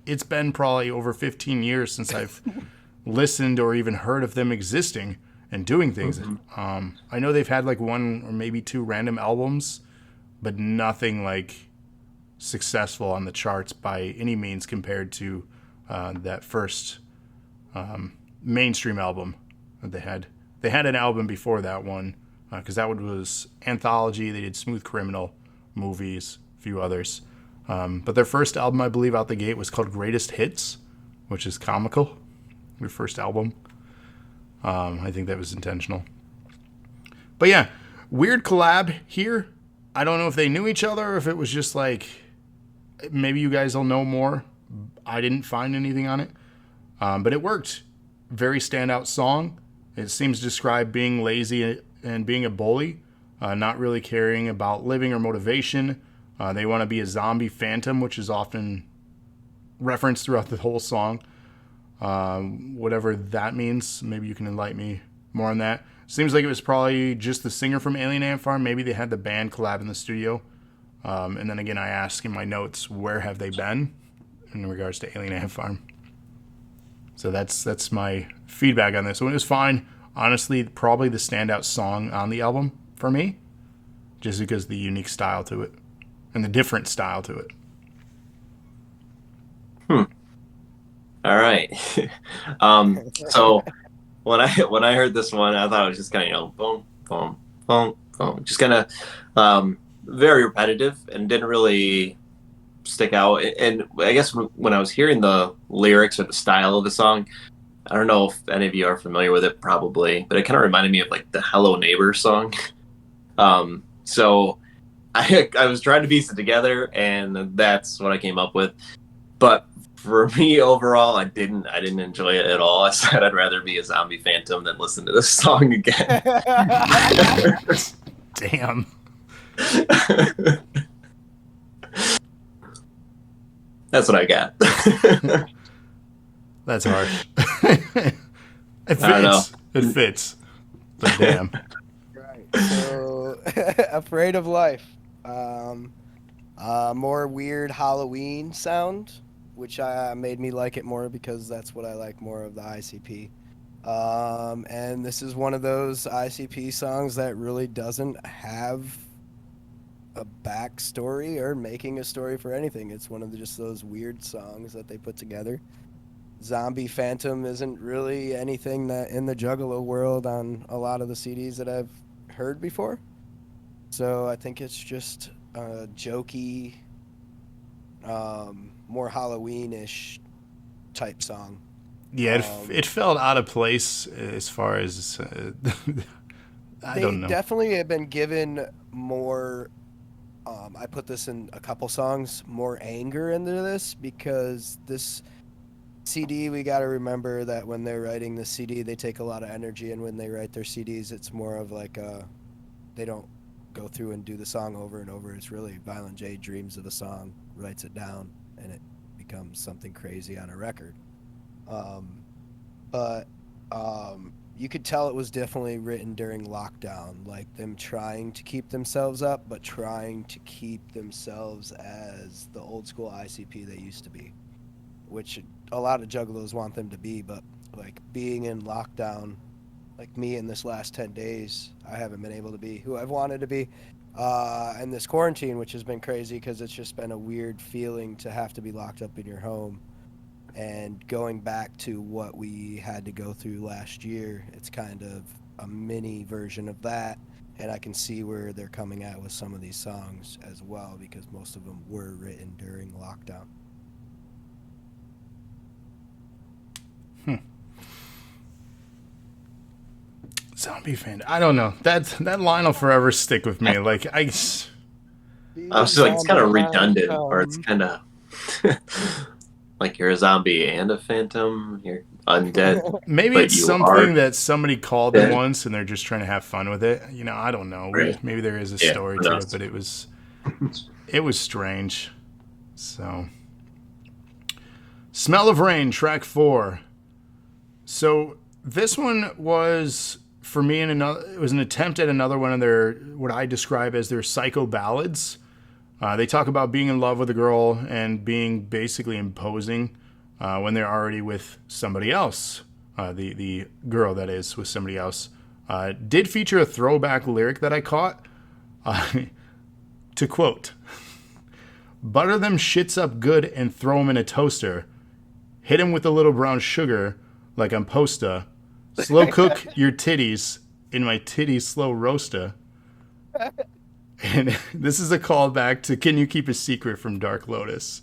it's been probably over 15 years since I've listened or even heard of them existing and doing things. Mm-hmm. I know they've had like one or maybe two random albums, but nothing like successful on the charts by any means compared to that first mainstream album that they had. They had an album before that one because that one was anthology. They did Smooth Criminal, movies, a few others. But their first album, I believe, out the gate was called Greatest Hits, which is comical. Their first album. I think that was intentional. But yeah, weird collab here. I don't know if they knew each other or if it was just like, maybe you guys will know more. I didn't find anything on it. But it worked. Very standout song. It seems to describe being lazy and being a bully, not really caring about living or motivation. They want to be a zombie phantom, which is often referenced throughout the whole song. Whatever that means, maybe you can enlighten me more on that. Seems like it was probably just the singer from Alien Ant Farm. Maybe they had the band collab in the studio. And then again, I ask in my notes, where have they been in regards to Alien Ant Farm? So that's my feedback on this one. It was fine. Honestly, probably the standout song on the album for me, just because of the unique style to it and the different style to it. All right. So when I heard this one, I thought it was just kind of, boom, boom, boom, boom, just kind of very repetitive and didn't really stick out. And I guess when I was hearing the lyrics or the style of the song, I don't know if any of you are familiar with it, probably, but it kind of reminded me of like the Hello Neighbor song. So I was trying to piece it together, and that's what I came up with. But for me overall, I didn't enjoy it at all. I said I'd rather be a zombie phantom than listen to this song again. Damn. That's what I got. That's harsh. It fits. I don't know. It fits. But damn. Right. So, Afraid of Life. More weird Halloween sound, which made me like it more because that's what I like more of the ICP. And this is one of those ICP songs that really doesn't have a backstory or making a story for anything. It's one of just those weird songs that they put together. Zombie Phantom isn't really anything that in the Juggalo world on a lot of the CDs that I've heard before. So I think it's just a jokey, more Halloween-ish type song. Yeah, it felt out of place as far as I don't know. They definitely have been given more. I put this in a couple songs, more anger into this, because this CD, we got to remember that when they're writing the CD, they take a lot of energy, and when they write their CDs, it's more of like they don't go through and do the song over and over. It's really Violent J dreams of a song, writes it down, and it becomes something crazy on a record. But you could tell it was definitely written during lockdown, like them trying to keep themselves up, but trying to keep themselves as the old school ICP they used to be, which a lot of juggalos want them to be. But like being in lockdown, like me in this last 10 days, I haven't been able to be who I've wanted to be. And this quarantine, which has been crazy because it's just been a weird feeling to have to be locked up in your home. And going back to what we had to go through last year, it's kind of a mini version of that. And I can see where they're coming at with some of these songs as well, because most of them were written during lockdown. Zombie fan. I don't know. That line will forever stick with me. Like I was just like, it's kind of redundant, or it's kind of like you're a zombie and a phantom. You're undead. Maybe but it's you something are that somebody called them dead. once, and they're just trying to have fun with it. You know, I don't know. Right. Maybe there is a Yeah, story who to knows? it, but it was strange. So, Smell of Rain, track 4. So this one was, for me, it was an attempt at another one of their, what I describe as their psycho ballads. They talk about being in love with a girl and being basically imposing when they're already with somebody else. The girl, that is, with somebody else. Did feature a throwback lyric that I caught. To quote, "Butter them shits up good and throw them in a toaster. Hit them with a little brown sugar like I'm posta. Slow cook your titties in my titty slow roaster." And this is a callback to "Can You Keep a Secret" from Dark Lotus.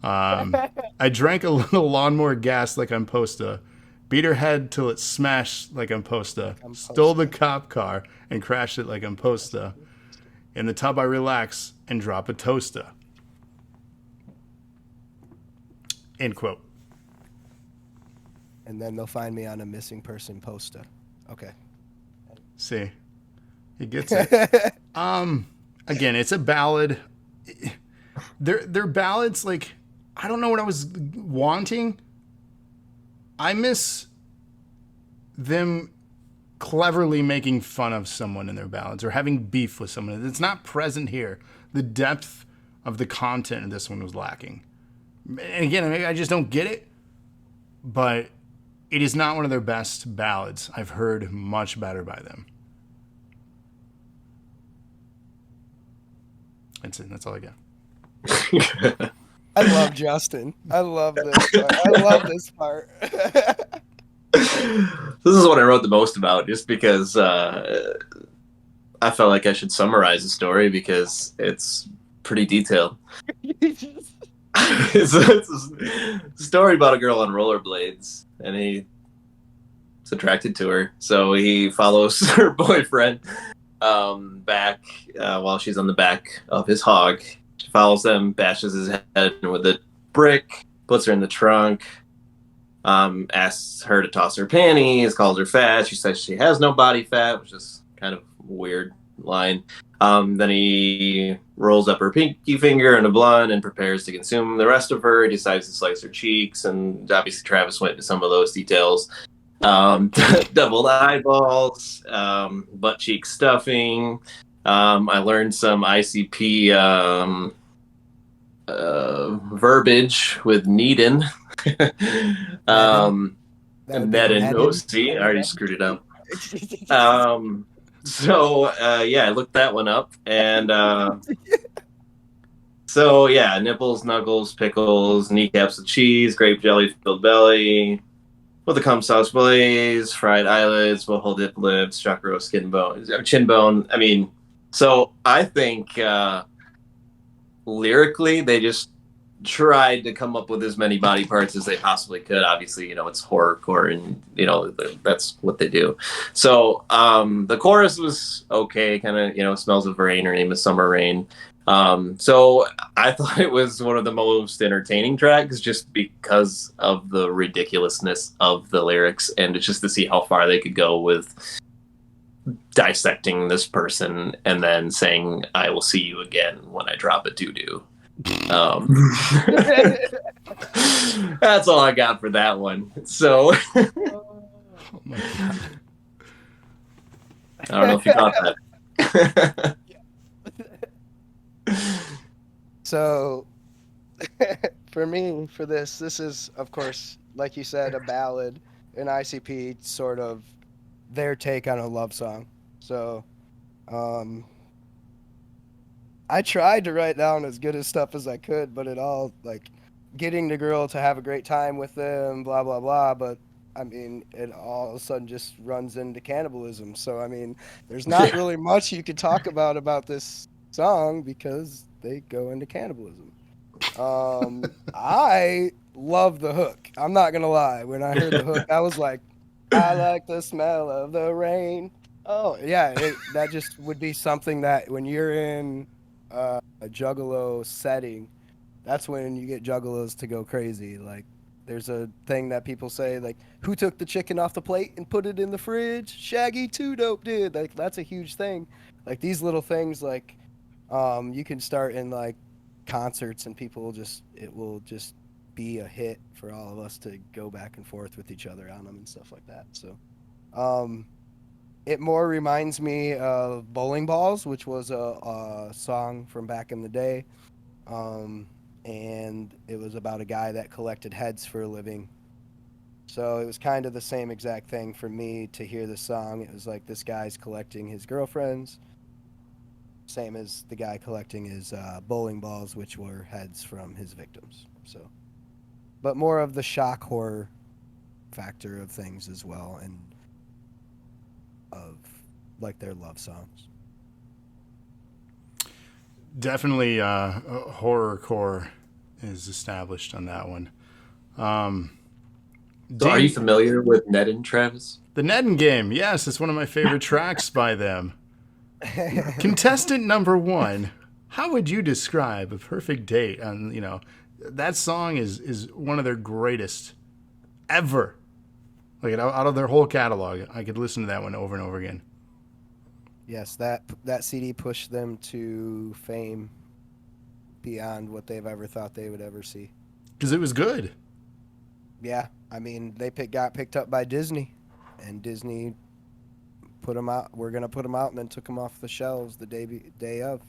I drank a little lawnmower gas like I'm posta. Beat her head till it smashed like I'm posta. Stole the cop car and crashed it like I'm posta. In the tub I relax and drop a toaster. End quote. And then they'll find me on a missing person poster. Okay. See, he gets it. Again, it's a ballad. Their ballads, like, I don't know what I was wanting. I miss them cleverly making fun of someone in their ballads or having beef with someone. It's not present here. The depth of the content of this one was lacking. And again, maybe I just don't get it, but it is not one of their best ballads. I've heard much better by them. That's it. That's all I got. I love Justin. I love this part. I love this part. This is what I wrote the most about, just because I felt like I should summarize the story because it's pretty detailed. It's a story about a girl on rollerblades, and he's attracted to her. So he follows her boyfriend back while she's on the back of his hog. She follows them, bashes his head with a brick, puts her in the trunk, asks her to toss her panties, calls her fat. She says she has no body fat, which is kind of a weird line. Then he rolls up her pinky finger in a blunt and prepares to consume the rest of her. He decides to slice her cheeks, and obviously Travis went into some of those details. Doubled eyeballs, butt cheek stuffing. I learned some ICP verbiage with Needin. Nedin. Oh, see, I already screwed it up. I looked that one up, and nipples, knuckles, pickles, kneecaps of cheese, grape jelly filled belly, with a cum sauce blaze, fried eyelids, will hold dip lips, chakra skin bone, chin bone. I mean, so I think lyrically they just tried to come up with as many body parts as they possibly could. Obviously, it's horrorcore, and that's what they do. So the chorus was okay, kind of smells of rain. Her name is Summer Rain. So I thought it was one of the most entertaining tracks just because of the ridiculousness of the lyrics, and it's just to see how far they could go with dissecting this person and then saying, "I will see you again when I drop a doo-doo." That's all I got for that one. So Oh my God. I don't know if you got that. So, for me, for this is, of course, like you said, a ballad, an ICP, sort of their take on a love song. So, I tried to write down as good as stuff as I could, but it all, like, getting the girl to have a great time with them, blah, blah, blah, but, I mean, it all of a sudden just runs into cannibalism. So, I mean, there's not really much you could talk about this song because they go into cannibalism. I love the hook. I'm not gonna lie. When I heard the hook, I was like, I like the smell of the rain. Oh yeah, that just would be something that when you're in a juggalo setting, that's when you get juggalos to go crazy. Like, there's a thing that people say, like, who took the chicken off the plate and put it in the fridge? Shaggy 2 Dope did. Like, that's a huge thing. Like, these little things, like, you can start in, like, concerts and it will just be a hit for all of us to go back and forth with each other on them and stuff like that. So, it more reminds me of Bowling Balls, which was a song from back in the day. And it was about a guy that collected heads for a living. So it was kind of the same exact thing for me to hear the song. It was like this guy's collecting his girlfriends, same as the guy collecting his bowling balls, which were heads from his victims. So, but more of the shock horror factor of things as well, and of like their love songs. Definitely horrorcore is established on that one. So are you familiar with Nedin, Travis? The Nedin Game, yes, it's one of my favorite tracks by them. Contestant number 1, how would you describe A Perfect Date? And that song is one of their greatest ever. Like, out of their whole catalog, I could listen to that one over and over again. Yes, that CD pushed them to fame beyond what they've ever thought they would ever see. Because it was good. Yeah, I mean, they got picked up by Disney, and Disney put them out. We're gonna put them out, and then took them off the shelves the day of.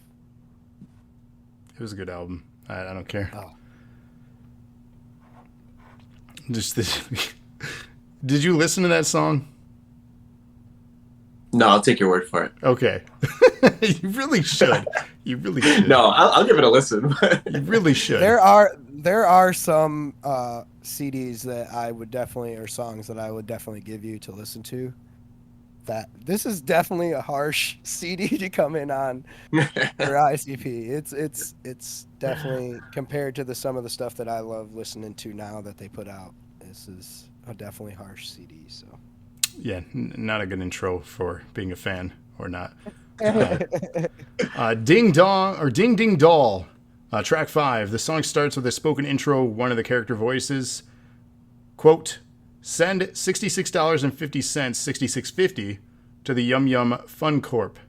It was a good album. I don't care. Oh. Just this. Did you listen to that song? No, I'll take your word for it. Okay. You really should. You really should. No, I'll give it a listen. You really should. There are some CDs that I would definitely, or songs that I would definitely give you to listen to. That this is definitely a harsh CD to come in on for ICP. It's definitely, compared to some of the stuff that I love listening to now that they put out, this is a definitely harsh CD. So Yeah, not a good intro for being a fan or not. Ding Dong or Ding Ding Doll, track 5. The song starts with a spoken intro. One of the character voices, quote, "Send $66.50, $66.50 to the Yum Yum Fun Corp."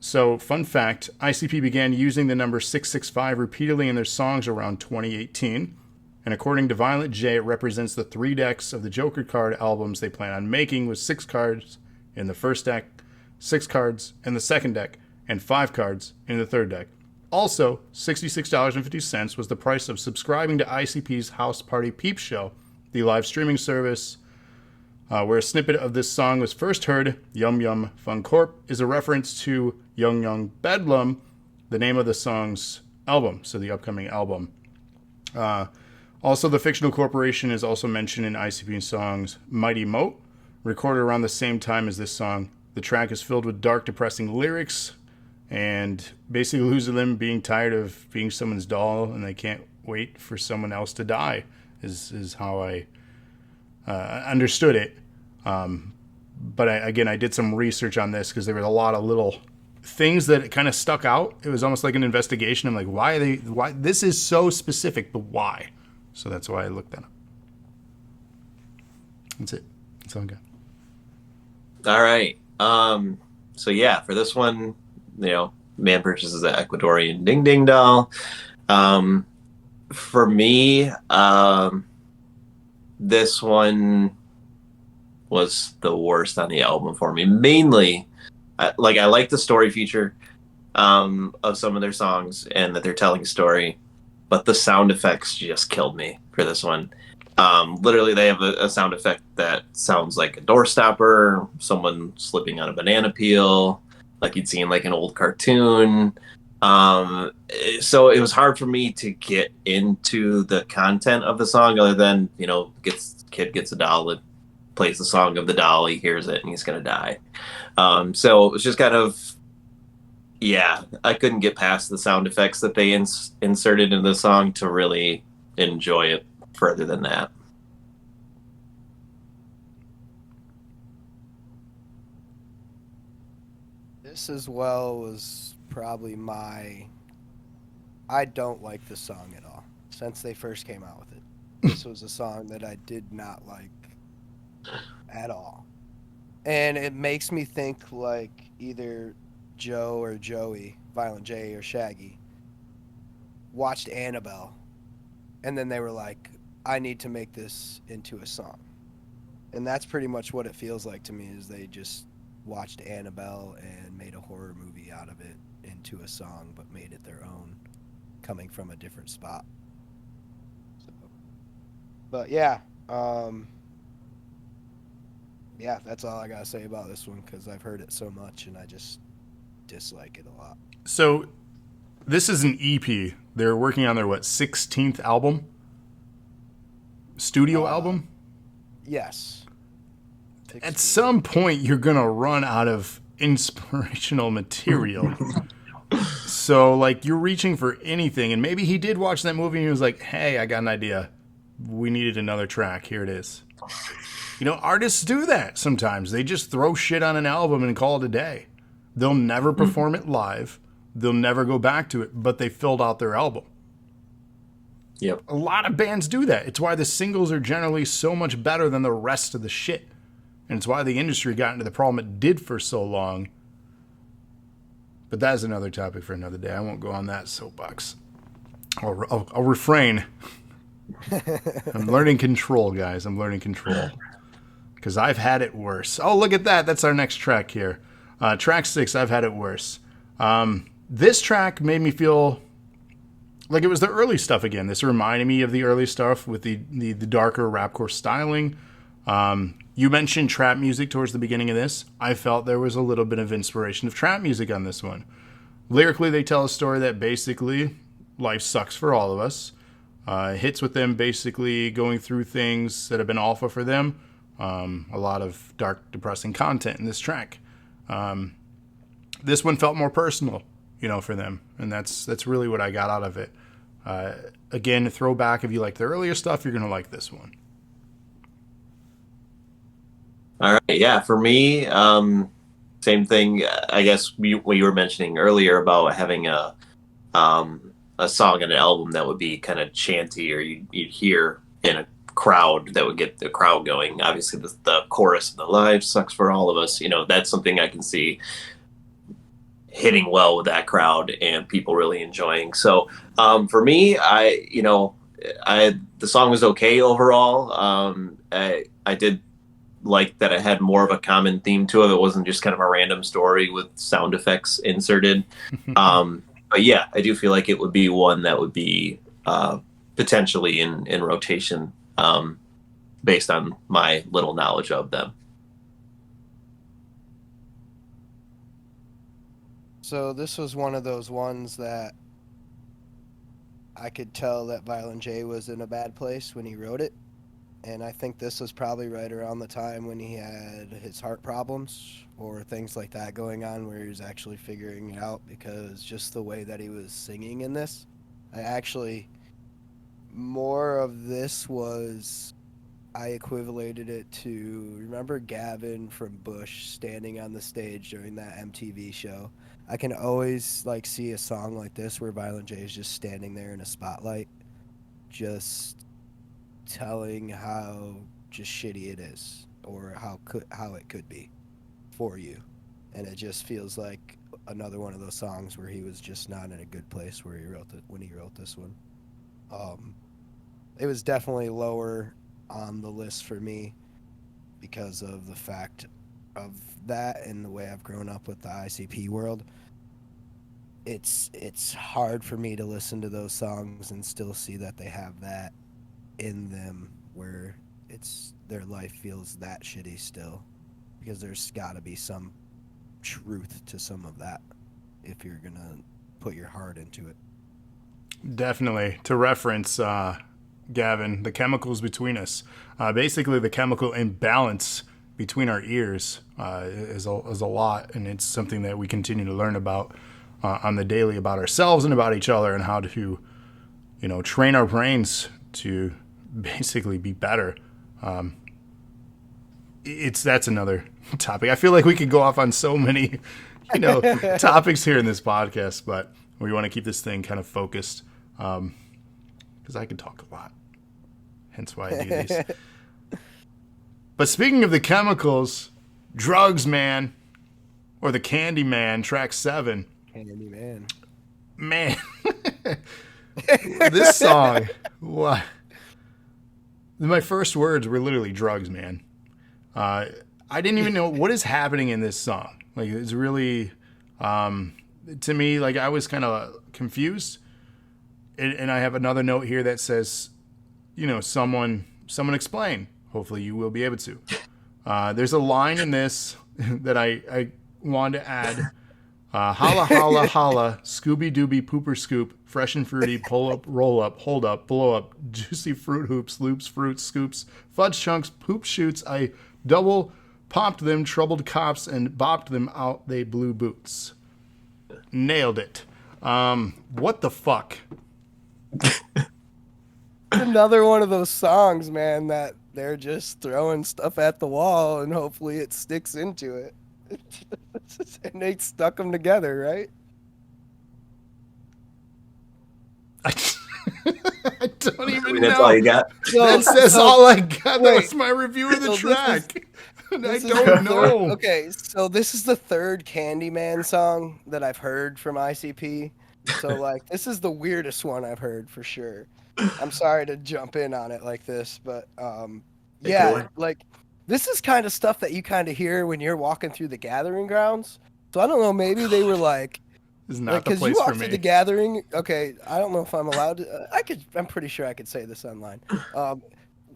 So, fun fact, ICP began using the number 665 repeatedly in their songs around 2018. And according to Violent J, it represents the 3 decks of the Joker card albums they plan on making, with 6 cards in the first deck, 6 cards in the second deck, and 5 cards in the third deck. Also, $66.50 was the price of subscribing to ICP's House Party Peep Show, the live streaming service where a snippet of this song was first heard. Yum Yum Fun Corp is a reference to Young Young Bedlam, the name of the song's album, so the upcoming album. Also, the fictional corporation is also mentioned in ICP songs Mighty Moat, recorded around the same time as this song. The track is filled with dark, depressing lyrics, and basically losing them being tired of being someone's doll, and they can't wait for someone else to die, is how I understood it. But I did some research on this because there were a lot of little things that kind of stuck out. It was almost like an investigation. I'm like, why this is so specific, but why? So that's why I looked that up. That's it. That's all I got. All right. So yeah, for this one, man purchases an Ecuadorian Ding Ding doll. For me, this one was the worst on the album for me. Mainly, I like the story feature of some of their songs and that they're telling a story, but the sound effects just killed me for this one. Literally, they have a sound effect that sounds like a door stopper, someone slipping on a banana peel, like you'd see in like an old cartoon. So it was hard for me to get into the content of the song, other than kid gets a doll, it plays the song of the doll, he hears it, and he's gonna die. So it was just kind of, yeah, I couldn't get past the sound effects that they inserted in the song to really enjoy it further than that. This as well was probably I don't like this song at all. Since they first came out with it, this was a song that I did not like at all. And it makes me think like either Joe or Joey, Violent J or Shaggy, watched Annabelle, and then they were like, I need to make this into a song. And that's pretty much what it feels like to me, is they just watched Annabelle and made a horror movie out of it into a song, but made it their own, coming from a different spot. So, but yeah, yeah, that's all I gotta say about this one, because I've heard it so much and I just dislike it a lot. So this is an EP. They're working on their 16th album? Studio album? Yes. At some point, you're going to run out of inspirational material. So, like, you're reaching for anything. And maybe he did watch that movie and he was like, hey, I got an idea. We needed another track. Here it is. Artists do that sometimes. They just throw shit on an album and call it a day. They'll never perform it live. They'll never go back to it, but they filled out their album. Yep. A lot of bands do that. It's why the singles are generally so much better than the rest of the shit. And it's why the industry got into the problem it did for so long. But that's another topic for another day. I won't go on that soapbox. I'll refrain. I'm learning control, guys. I'm learning control. Because I've had it worse. Oh, look at that. That's our next track here. Track 6, I've had it worse. This track made me feel like it was the early stuff again. This reminded me of the early stuff with the darker rapcore styling. You mentioned trap music towards the beginning of this. I felt there was a little bit of inspiration of trap music on this one. Lyrically, they tell a story that basically life sucks for all of us. Hits with them basically going through things that have been awful for them. A lot of dark, depressing content in this track. This one felt more personal, for them, and that's really what I got out of it. Again, a throwback. If you like the earlier stuff, you're gonna like this one. All right, yeah. For me, same thing. I guess what you were mentioning earlier about having a song and an album that would be kind of chanty, or you'd hear in a crowd that would get the crowd going. Obviously, the chorus of the life sucks for all of us. That's something I can see hitting well with that crowd and people really enjoying. So for me, the song was okay overall. I did like that it had more of a common theme to it. It wasn't just kind of a random story with sound effects inserted. But yeah, I do feel like it would be one that would be potentially in rotation based on my little knowledge of them. So this was one of those ones that I could tell that Violent J was in a bad place when he wrote it. And I think this was probably right around the time when he had his heart problems or things like that going on, where he was actually figuring it out, because just the way that he was singing in this, more of this was, I equivalated it to, remember Gavin from Bush standing on the stage during that MTV show? I can always see a song like this where Violent J is just standing there in a spotlight, just telling how just shitty it is, or how it could be for you. And it just feels like another one of those songs where he was just not in a good place when he wrote this one. It was definitely lower on the list for me because of the fact of that and the way I've grown up with the ICP world. It's hard for me to listen to those songs and still see that they have that in them, where their life feels that shitty still, because there's got to be some truth to some of that if you're gonna put your heart into it. Definitely. To reference Gavin, the chemicals between us, basically the chemical imbalance between our ears is a lot, and it's something that we continue to learn about on the daily, about ourselves and about each other, and how to train our brains to basically be better. That's another topic. I feel like we could go off on so many topics here in this podcast, but we want to keep this thing kind of focused, because I could talk a lot, hence why I do these. But speaking of the chemicals, drugs, man, or the Candy Man, track 7. Candy Man. Man. This song, what? My first words were literally drugs, man. I didn't even know what is happening in this song. It's really, to me, I was kind of confused. And I have another note here that says, someone explain. Hopefully you will be able to. There's a line in this that I wanted to add. Holla, holla, holla, Scooby-Dooby, pooper scoop, fresh and fruity, pull up, roll up, hold up, blow up, juicy fruit hoops, loops, fruits, scoops, fudge chunks, poop shoots, I double popped them, troubled cops, and bopped them out, they blue boots. Nailed it. What the fuck? Another one of those songs, man, that they're just throwing stuff at the wall and hopefully it sticks into it. And they stuck them together, right? I don't even know. That's all you got? That's all I got. That was my review of the track. I don't know. Okay, so this is the third Candyman song that I've heard from ICP. So like this is the weirdest one I've heard for sure. I'm sorry to jump in on it like this, but Take it away. yeah, like this is kind of stuff that you kind of hear when you're walking through the gathering grounds. So I don't know, maybe they were like This is not the because you place for walk through the me. gathering. Okay, I don't know if I'm allowed to. I'm pretty sure I could say this online.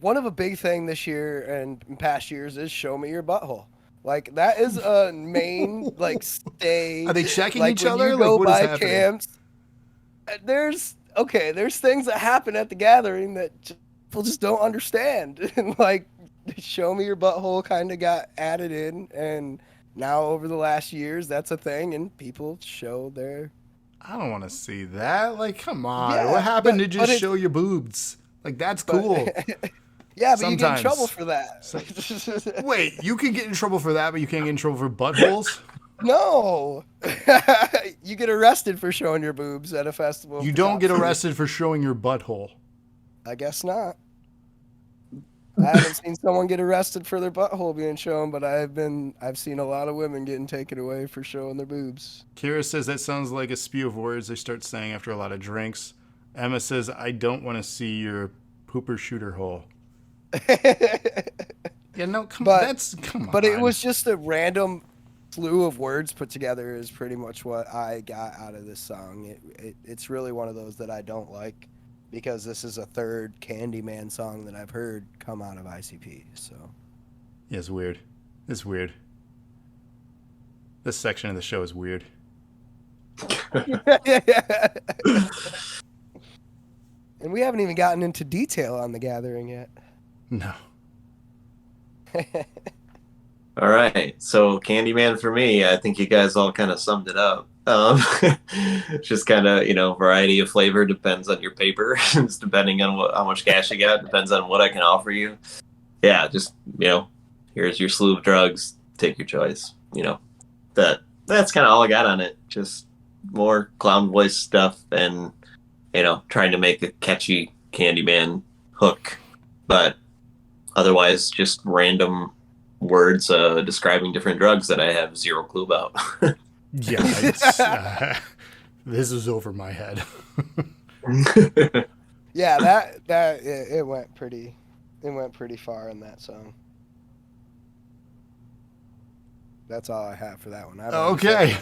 One of a big thing this year and in past years is show me your butthole. Like that is a main like stay. Are they checking Like each when other? you Like go what is by happening? camps, there's things that happen at the gathering that people just don't understand. And like show me your butthole kind of got added in, and now over the last years that's a thing, and people show their I don't want to see that. Like, come on. yeah, What happened to but just it's show your boobs? Like, that's but cool. yeah, but you get in Sometimes. trouble for that. Wait, you can get in trouble for that, but you can't get in trouble for buttholes? No, you get arrested for showing your boobs at a festival. You if the don't get cops see you. arrested for showing your butthole. I guess not. I haven't seen someone get arrested for their butthole being shown, but I've seen a lot of women getting taken away for showing their boobs. Kira says that sounds like a spew of words they start saying after a lot of drinks. Emma says, I don't want to see your pooper shooter hole. Yeah, no, come on. Come on. But it was just a random slew of words put together is pretty much what I got out of this song. It's really one of those that I don't like because this is a third Candyman song that I've heard come out of ICP. So Yeah, it's weird. It's weird. This section of the show is weird. And we haven't even gotten into detail on the gathering yet. No. All right, so Candyman for me, I think you guys all kind of summed it up. Just kind of, variety of flavor depends on your paper. It's depending on how much cash you got, depends on what I can offer you. Yeah, just, here's your slew of drugs, take your choice. That's kind of all I got on it. Just more clown voice stuff and, trying to make a catchy Candyman hook. But otherwise, just random words describing different drugs that I have zero clue about. Yeah, this is over my head. Yeah, it went pretty far in that song. That's all I have for that one. Okay.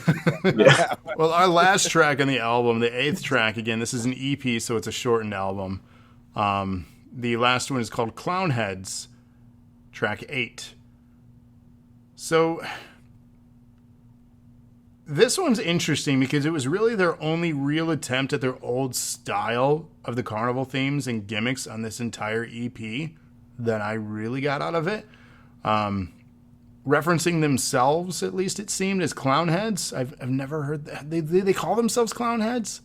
Yeah. Well, our last track on the album, the 8th track, again, this is an EP, so it's a shortened album. The last one is called Clown Heads, track 8. So this one's interesting because it was really their only real attempt at their old style of the carnival themes and gimmicks on this entire EP that I really got out of it. Referencing themselves, at least it seemed, as clown heads. I've never heard that. They call themselves clown heads?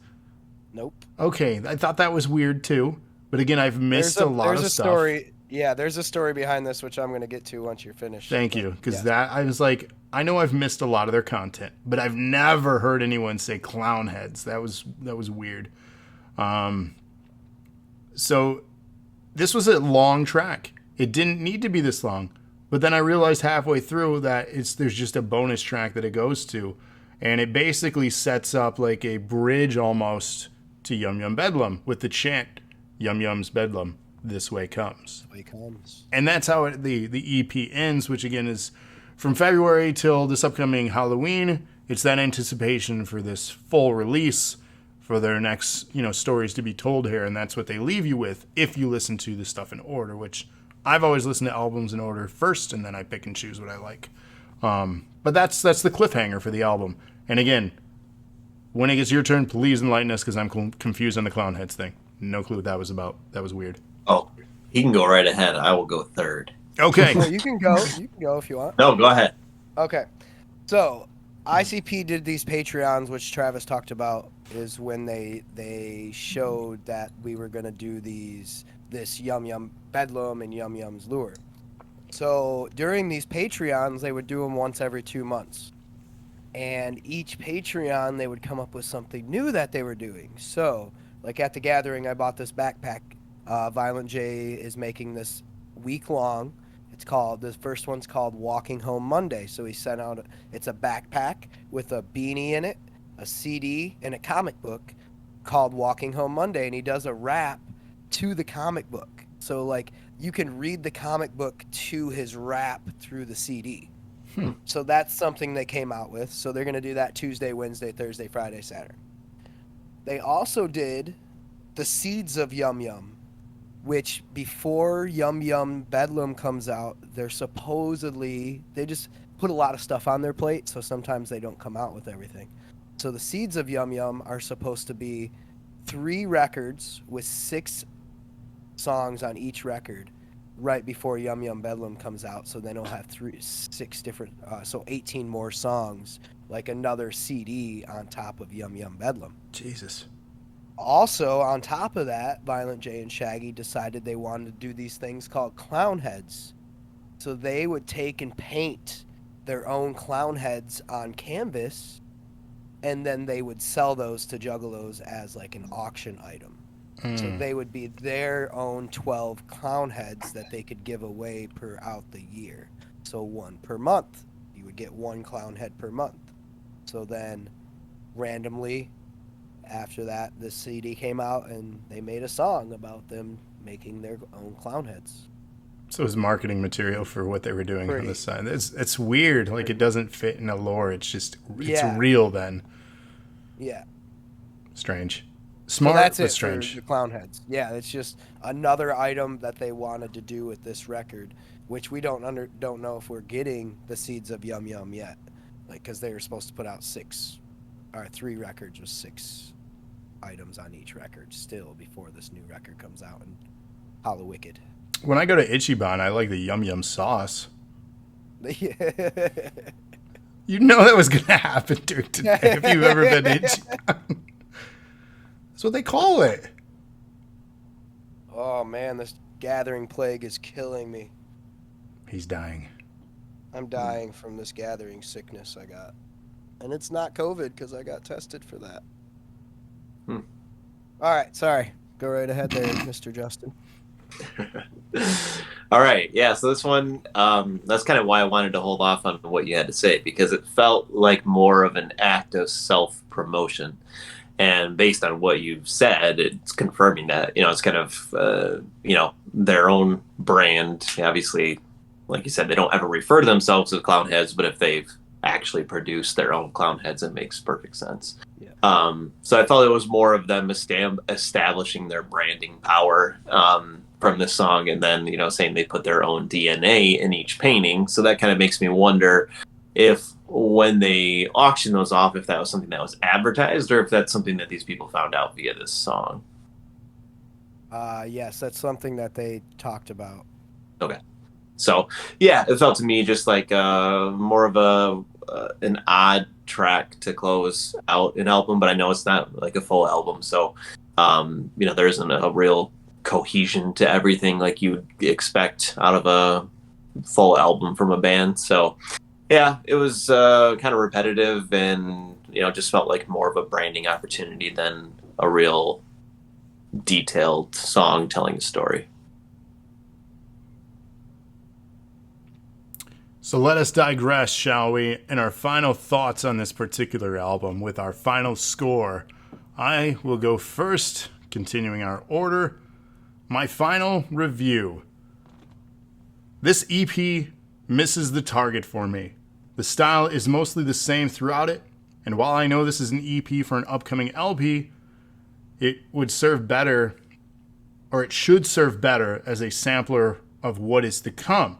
Nope. Okay, I thought that was weird too. But again, I've missed a lot of stuff. Story. Yeah, there's a story behind this, which I'm going to get to once you're finished. Thank you, because that I was like, I know I've missed a lot of their content, but I've never heard anyone say clown heads. That was weird. So this was a long track. It didn't need to be this long, but then I realized halfway through that there's just a bonus track that it goes to, and it basically sets up like a bridge almost to Yum Yum Bedlam with the chant Yum Yum's Bedlam. This way comes. This way comes. And that's how the EP ends, which again is from February till this upcoming Halloween. It's that anticipation for this full release for their next, stories to be told here. And that's what they leave you with if you listen to the stuff in order, which I've always listened to albums in order first, and then I pick and choose what I like. But that's the cliffhanger for the album. And again, when it gets your turn, please enlighten us because I'm confused on the clown heads thing. No clue what that was about. That was weird. Oh, he can go right ahead. I will go third. Okay. Well, you can go. You can go if you want. No, go ahead. Okay. So, ICP did these Patreons, which Travis talked about, is when they showed that we were going to do this Yum Yum Bedlam and Yum Yum's Lure. So, during these Patreons, they would do them once every 2 months. And each Patreon, they would come up with something new that they were doing. So, like at the gathering, I bought this backpack. Violent J is making this week long. The first one's called Walking Home Monday. So he sent out, it's a backpack with a beanie in it, a CD and a comic book called Walking Home Monday, and he does a rap to the comic book. So like you can read the comic book to his rap through the CD. So that's something they came out with. So they're going to do that Tuesday, Wednesday, Thursday, Friday, Saturday. They also did the Seeds of Yum Yum, which before Yum Yum Bedlam comes out, they're supposedly, they just put a lot of stuff on their plate, so sometimes they don't come out with everything. So the Seeds of Yum Yum are supposed to be 3 records with 6 songs on each record right before Yum Yum Bedlam comes out, so then they'll have 6 different, so 18 more songs, like another CD on top of Yum Yum Bedlam. Jesus. Also, on top of that, Violent J and Shaggy decided they wanted to do these things called clown heads. So they would take and paint their own clown heads on canvas, and then they would sell those to juggalos as like an auction item. So they would be their own 12 clown heads that they could give away per out the year. So 1 per month. You would get 1 clown head per month. So then randomly after that, the CD came out and they made a song about them making their own clown heads. So it was marketing material for what they were doing on the side. It's weird. Like it doesn't fit in a lore. It's just, it's real then. Yeah. Strange. Smart, so that's but it strange. For the clown heads. Yeah, it's just another item that they wanted to do with this record, which we don't know if we're getting the Seeds of Yum Yum yet, like because they were supposed to put out 3 records with 6 items on each record still before this new record comes out in Hollow Wicked. When I go to Ichiban, I like the Yum Yum sauce. You know that was going to happen during today if you've ever been to Ichiban. That's what they call it. Oh man, this gathering plague is killing me. He's dying. I'm dying from this gathering sickness I got. And it's not COVID because I got tested for that. All right, sorry. Go right ahead there, Mr. Justin. All right, yeah. So this one, that's kind of why I wanted to hold off on what you had to say, because it felt like more of an act of self-promotion. And based on what you've said, it's confirming that, it's kind of, their own brand. Obviously, like you said, they don't ever refer to themselves as clown heads, but if they've actually produced their own clown heads, it makes perfect sense. Yeah. So I thought it was more of them establishing their branding power from this song, and then, saying they put their own DNA in each painting. So that kind of makes me wonder if when they auction those off, if that was something that was advertised or if that's something that these people found out via this an Yes, that's something that they talked about. Okay. So, yeah, it felt to me just like more of an odd track to close out an album, but I know it's not like a full album. So, there isn't a real cohesion to everything like you would expect out of a full album from a band. So, yeah, it was kind of repetitive and, just felt like more of a branding opportunity than a real detailed song telling a story. So let us digress, shall we, in our final thoughts on this particular album with our final score. I will go first, continuing our order. My final review. This EP misses the target for me. The style is mostly the same throughout it, and while I know this is an EP for an upcoming LP, it would serve better, or it should serve better as a sampler of what is to come.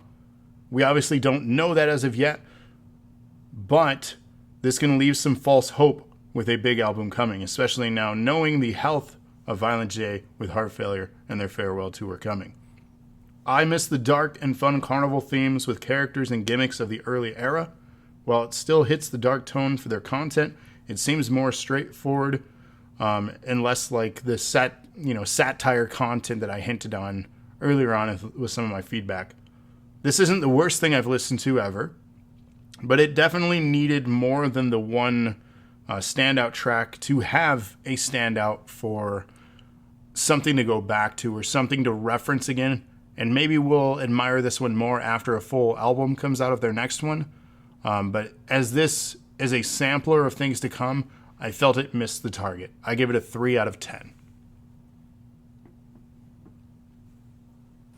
We obviously don't know that as of yet, but this can leave some false hope with a big album coming, especially now knowing the health of Violent J with heart failure and their farewell tour coming. I miss the dark and fun carnival themes with characters and gimmicks of the early era. While it still hits the dark tone for their content, it seems more straightforward and less like the satire content that I hinted on earlier on with some of my feedback. This isn't the worst thing I've listened to ever, but it definitely needed more than the one standout track to have a standout for something to go back to or something to reference again. And maybe we'll admire this one more after a full album comes out of their next one. But as this is a sampler of things to come, I felt it missed the target. I give it a 3 out of 10.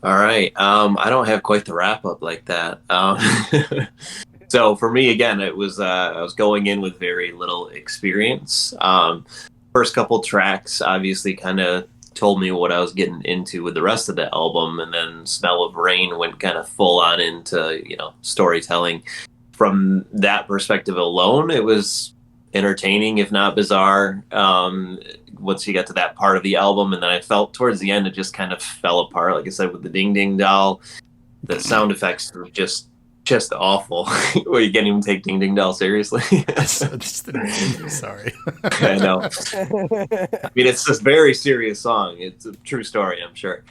All right. I don't have quite the wrap up like that. So for me, again, it was I was going in with very little experience. First couple tracks obviously kind of told me what I was getting into with the rest of the album, and then Smell of Rain went kind of full on into storytelling. From that perspective alone, it was entertaining, if not bizarre. Once you get to that part of the album, and then I felt towards the end it just kind of fell apart. Like I said, with the ding ding doll, the sound effects were just awful. Well, you can't even take ding ding doll seriously. Sorry. I know. I mean, it's a very serious song. It's a true story, I'm sure.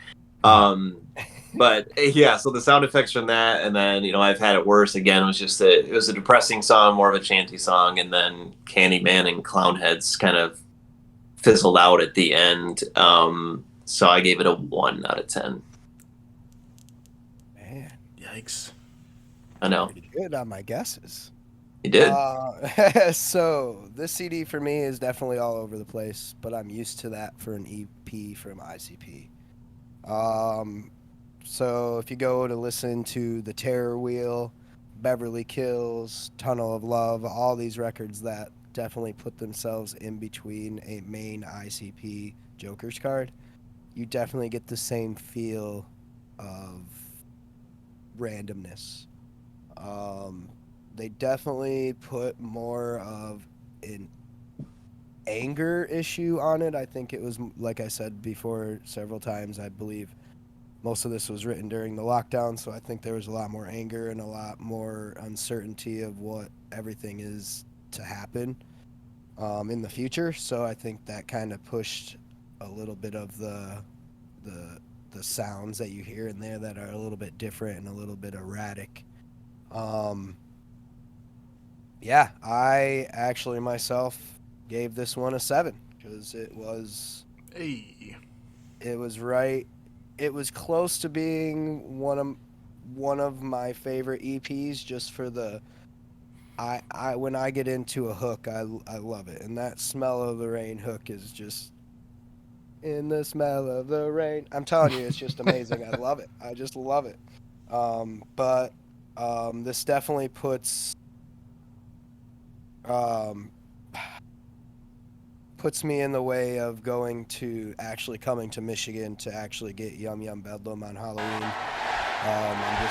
But yeah, so the sound effects from that, and then I've Had It Worse again it was a depressing song, more of a chanty song, and then Candyman and Clownheads kind of fizzled out at the end. So I gave it a 1 out of 10. Man, Yikes. I know. pretty good on my guesses. You did. So this CD for me is definitely all over the place, but I'm used to that for an EP from ICP. So if you go to listen to The Terror Wheel, Beverly Kills, Tunnel of Love, all these records that definitely put themselves in between a main ICP Joker's card, you definitely get the same feel of randomness. They definitely put more of an anger issue on it. I think it was, like I said before several times, I believe most of this was written during the lockdown, so I think there was a lot more anger and a lot more uncertainty of what everything is to happen in the future. So I think that kind of pushed a little bit of the sounds that you hear in there that are a little bit different and a little bit erratic. Yeah, I actually myself gave this one a 7 because it was right. It was close to being one of my favorite EPs just for the I when I get into a hook, I love it. And that Smell of the Rain hook is just in the smell of the rain. I'm telling you, it's just amazing. I love it. I just love it. But this definitely puts me in the way of coming to Michigan to actually get Yum Yum Bedlam on Halloween. I'm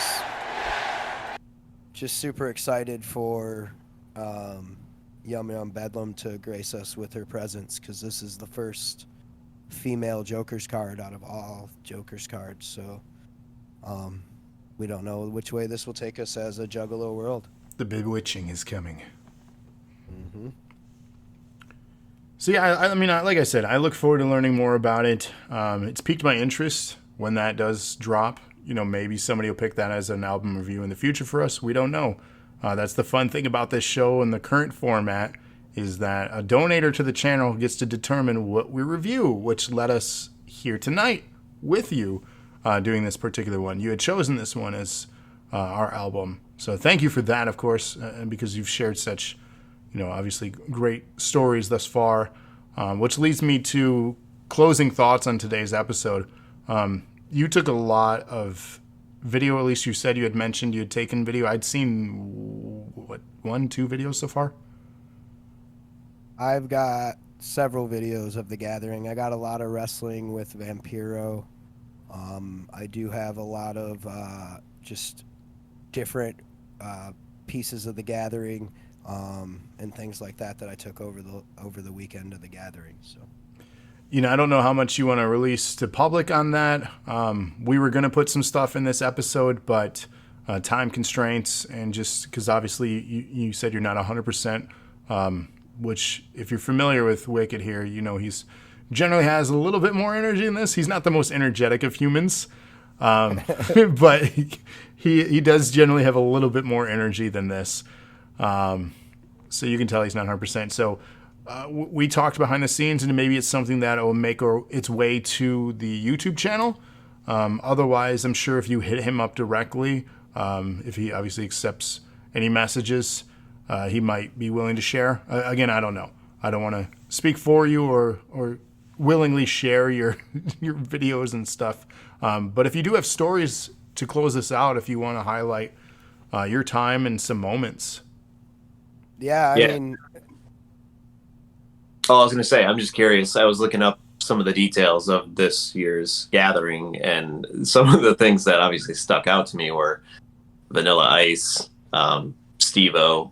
just super excited for Yum Yum Bedlam to grace us with her presence, because this is the first female Joker's card out of all Joker's cards. So we don't know which way this will take us as a Juggalo world. The bewitching is coming. Mm-hmm. So yeah, I mean, like I said, I look forward to learning more about it. It's piqued my interest when that does drop. Maybe somebody will pick that as an album review in the future for us. We don't know. That's the fun thing about this show in the current format, is that a donator to the channel gets to determine what we review, which led us here tonight with you doing this particular one. You had chosen this one as our album. So thank you for that, of course, and because you've shared such obviously great stories thus far, which leads me to closing thoughts on today's episode. You took a lot of video, at least you said you had mentioned you had taken video. I'd seen, 1-2 videos so far? I've got several videos of the gathering. I got a lot of wrestling with Vampiro. I do have a lot of just different pieces of the gathering. And things like that I took over the weekend of the gathering. So, I don't know how much you want to release to public on that. We were going to put some stuff in this episode, but time constraints, and just because obviously you said you're not 100%, which if you're familiar with Wicked here, he's generally has a little bit more energy in this. He's not the most energetic of humans, but he does generally have a little bit more energy than this. So you can tell he's not 100%. So we talked behind the scenes, and maybe it's something that will make its way to the YouTube channel. Otherwise, I'm sure if you hit him up directly, if he obviously accepts any messages, he might be willing to share. Again, I don't know. I don't want to speak for you or willingly share your your videos and stuff. But if you do have stories to close this out, if you want to highlight your time and some moments. Yeah, I Yeah. mean, Oh, I was going to say, I'm just curious. I was looking up some of the details of this year's gathering, and some of the things that obviously stuck out to me were Vanilla Ice, Steve-O,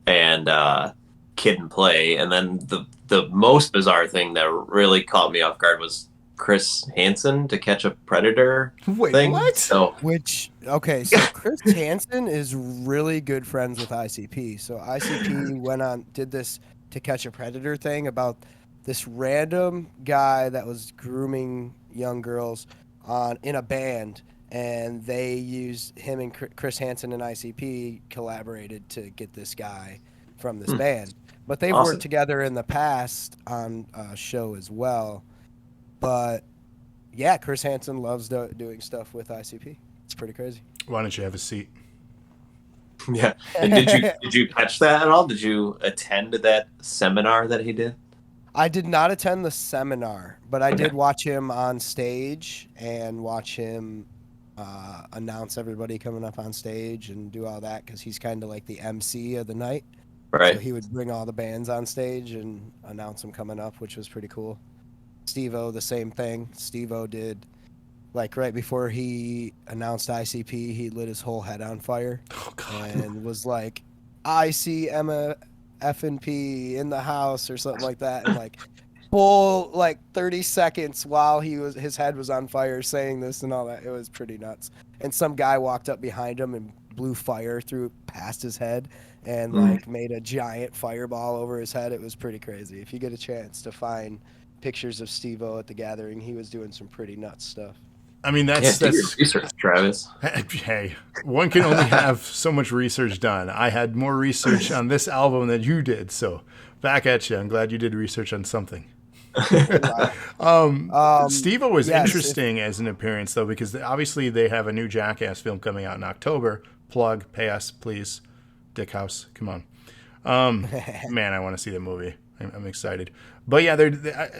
and Kid and Play. And then the most bizarre thing that really caught me off guard was Chris Hansen to Catch a Predator Wait, thing. what? So so Chris Hansen is really good friends with ICP. So ICP did this To Catch a Predator thing about this random guy that was grooming young girls in a band, and they used him, and Chris Hansen and ICP collaborated to get this guy from this band. But they've Awesome. worked together in the past on a show as well. But yeah, Chris Hansen loves doing stuff with ICP. It's pretty crazy. Why don't you have a seat? yeah. And did you catch that at all? Did you attend that seminar that he did? I did not attend the seminar, but I Okay. did watch him on stage and watch him announce everybody coming up on stage and do all that, because he's kind of like the MC of the night. Right. So he would bring all the bands on stage and announce them coming up, which was pretty cool. Steve-O, the same thing. Steve-O did, like, right before he announced ICP, he lit his whole head on fire. Oh God. And was like, I see Emma F&P in the house or something like that, and like full like 30 seconds while his head was on fire saying this and all that. It was pretty nuts. And some guy walked up behind him and blew fire through past his head and like made a giant fireball over his head. It was pretty crazy. If you get a chance to find pictures of Steve-O at the gathering, he was doing some pretty nuts stuff. I mean, Yeah, that's do your research, Travis. hey, one can only have so much research done. I had more research on this album than you did, so back at you. I'm glad you did research on something. Steve-O was yes, interesting as an appearance, though, because obviously they have a new Jackass film coming out in October. Plug, pay us, please. Dick House, come on. Man, I want to see the movie. I'm excited. But yeah,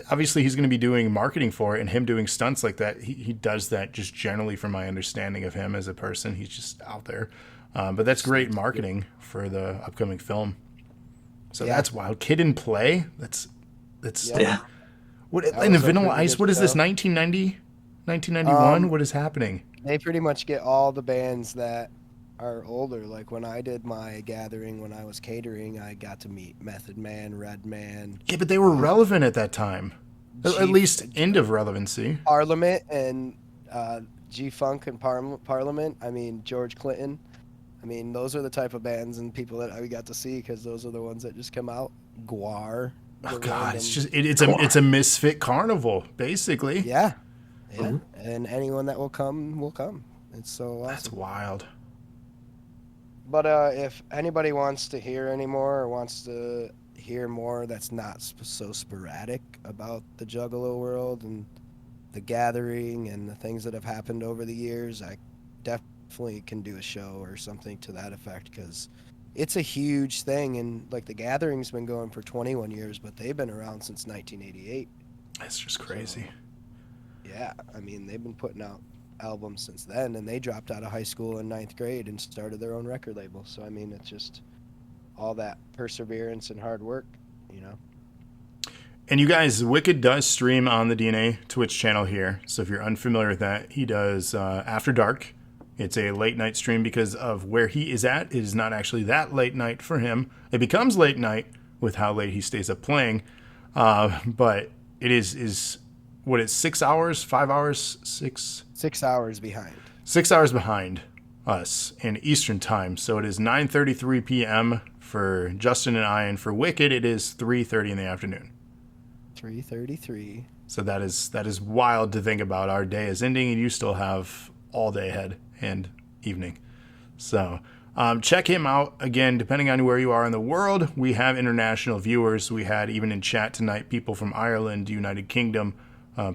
obviously he's going to be doing marketing for it, and him doing stunts like that, he does that just generally from my understanding of him as a person. He's just out there. But that's great marketing for the upcoming film. So Yeah. that's wild. Kid and Play? That's Yeah. what That in the was a Vanilla pretty Ice, good what is this, show. 1990? 1991? Um, What is happening? They pretty much get all the bands that are older. Like when I did my gathering, when I was catering, I got to meet Method Man, Redman, Yeah, but they were relevant at that time. At Chief- least end of relevancy. Parliament, and G-Funk and Parliament. I mean, George Clinton. I mean, those are the type of bands and people that I got to see, because those are the ones that just come out. Guar. Oh the God, random- it's just it's a misfit carnival, basically. Yeah. Yeah. Mhm. And anyone that will come, will come. It's so awesome. That's wild. But if anybody wants to hear any more, or wants to hear more that's not so sporadic about the Juggalo world and the gathering and the things that have happened over the years, I definitely can do a show or something to that effect, because it's a huge thing. And like the gathering's been going for 21 years, but they've been around since 1988. That's just crazy. Yeah, I mean, they've been putting out albums since then, and they dropped out of high school in 9th grade and started their own record label. So I mean, it's just all that perseverance and hard work, you know. And you guys, Wicked does stream on the DNA Twitch channel here. So if you're unfamiliar with that, he does After Dark. It's a late night stream because of where he is at. It is not actually that late night for him. It becomes late night with how late he stays up playing. But it is what, it's 6 hours, 5 hours, 6 hours behind. 6 hours behind us in Eastern time. So it is 9:33 p.m. for Justin and I, and for Wicked it is 3:30 in the afternoon. 3:33. So that is wild to think about. Our day is ending and you still have all day ahead and evening. So check him out. Again, depending on where you are in the world, we have international viewers. We had, even in chat tonight, people from Ireland, United Kingdom,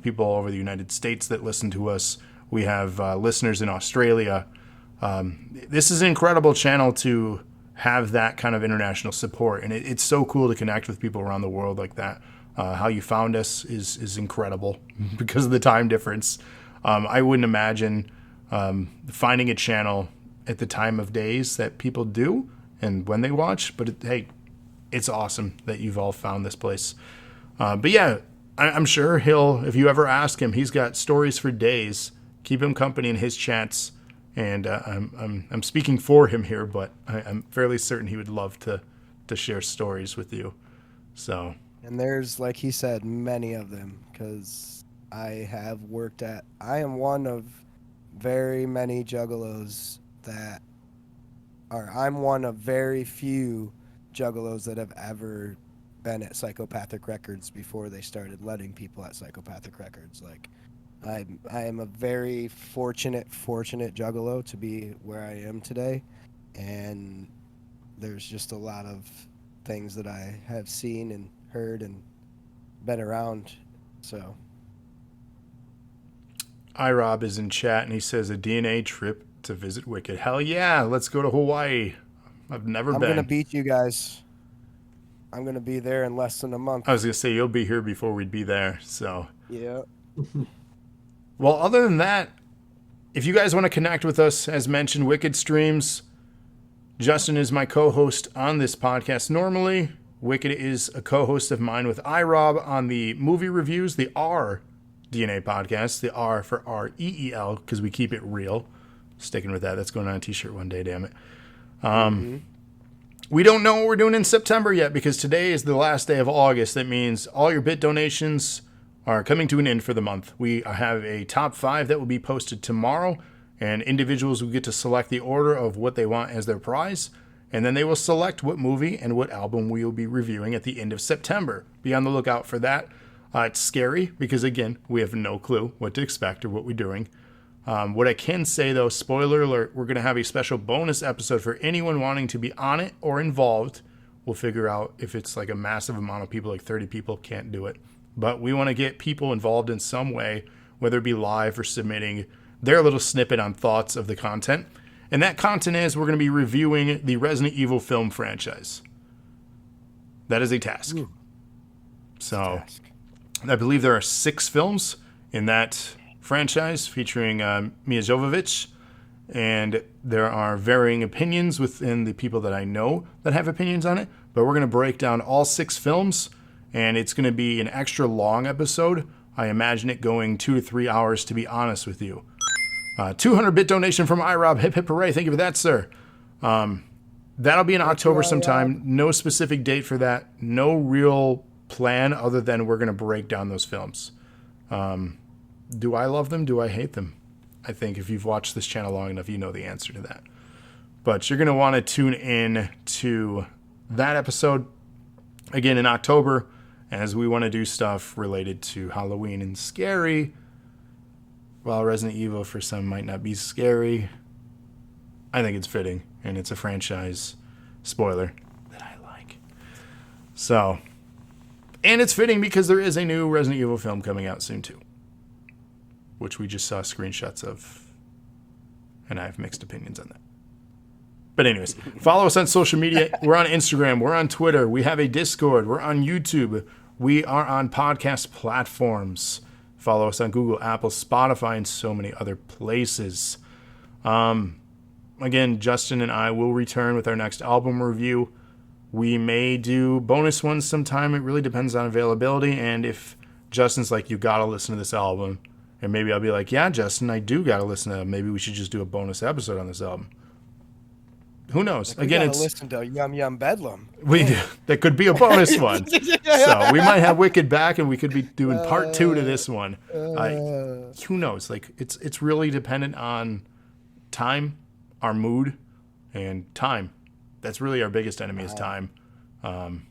people all over the United States that listen to us. We have listeners in Australia. This is an incredible channel to have that kind of international support. And it's so cool to connect with people around the world like that. How you found us is incredible because of the time difference. I wouldn't imagine finding a channel at the time of days that people do and when they watch. But hey, it's awesome that you've all found this place. But yeah, I'm sure if you ever ask him, he's got stories for days. Keep him company in his chats. And I'm speaking for him here, but I'm fairly certain he would love to share stories with you. So. And there's, like he said, many of them, because I am one of very many juggalos I'm one of very few juggalos that have ever been at Psychopathic Records before they started letting people at Psychopathic Records. Like, I am a very fortunate juggalo to be where I am today, and there's just a lot of things that I have seen and heard and been around. So iRob is in chat and he says a DNA trip to visit Wicked. Hell yeah, let's go to Hawaii. I've never been. I'm gonna beat you guys. I'm gonna be there in less than a month. I was gonna say you'll be here before we'd be there. So yeah. Well, other than that, if you guys want to connect with us, as mentioned, Wicked streams. Justin is my co-host on this podcast normally. Wicked is a co-host of mine with iRob on the movie reviews, the R DNA podcast, the R for REEL, because we keep it real. Sticking with that. That's going on a t-shirt one day, damn it. We don't know what we're doing in September yet because today is the last day of August. That means all your bit donations are coming to an end for the month. We have a top 5 that will be posted tomorrow, and individuals will get to select the order of what they want as their prize. And then they will select what movie and what album we will be reviewing at the end of September. Be on the lookout for that. It's scary because, again, we have no clue what to expect or what we're doing. What I can say, though, spoiler alert, we're going to have a special bonus episode for anyone wanting to be on it or involved. We'll figure out if it's like a massive amount of people, like 30 people, can't do it. But we want to get people involved in some way, whether it be live or submitting their little snippet on thoughts of the content. And that content is we're going to be reviewing the Resident Evil film franchise. That is a task. Ooh. So I believe there are 6 films in that franchise featuring Mia Jovovich. And there are varying opinions within the people that I know that have opinions on it. But we're going to break down all 6 films. And it's going to be an extra long episode. I imagine it going 2 to 3 hours, to be honest with you. 200-bit donation from iRob. Hip hip hooray. Thank you for that, sir. That'll be in October sometime. No specific date for that. No real plan other than we're going to break down those films. Do I love them? Do I hate them? I think if you've watched this channel long enough, you know the answer to that. But you're going to want to tune in to that episode again in October, as we want to do stuff related to Halloween and scary. While Resident Evil for some might not be scary, I think it's fitting, and it's a franchise spoiler that I like. So, and it's fitting because there is a new Resident Evil film coming out soon too, which we just saw screenshots of, and I have mixed opinions on that. But anyways, follow us on social media. We're on Instagram. We're on Twitter. We have a Discord. We're on YouTube. We are on podcast platforms. Follow us on Google, Apple, Spotify, and so many other places. Again, Justin and I will return with our next album review. We may do bonus ones sometime. It really depends on availability. And if Justin's like, you got to listen to this album, and maybe I'll be like, yeah, Justin, I do got to listen to it. Maybe we should just do a bonus episode on this album. Who knows? Like, again, it's listen to Yum Yum Bedlam. That could be a bonus one. So we might have Wicked back, and we could be doing part 2 to this one. Who knows? Like it's really dependent on time, our mood, and time. That's really our biggest enemy is time. But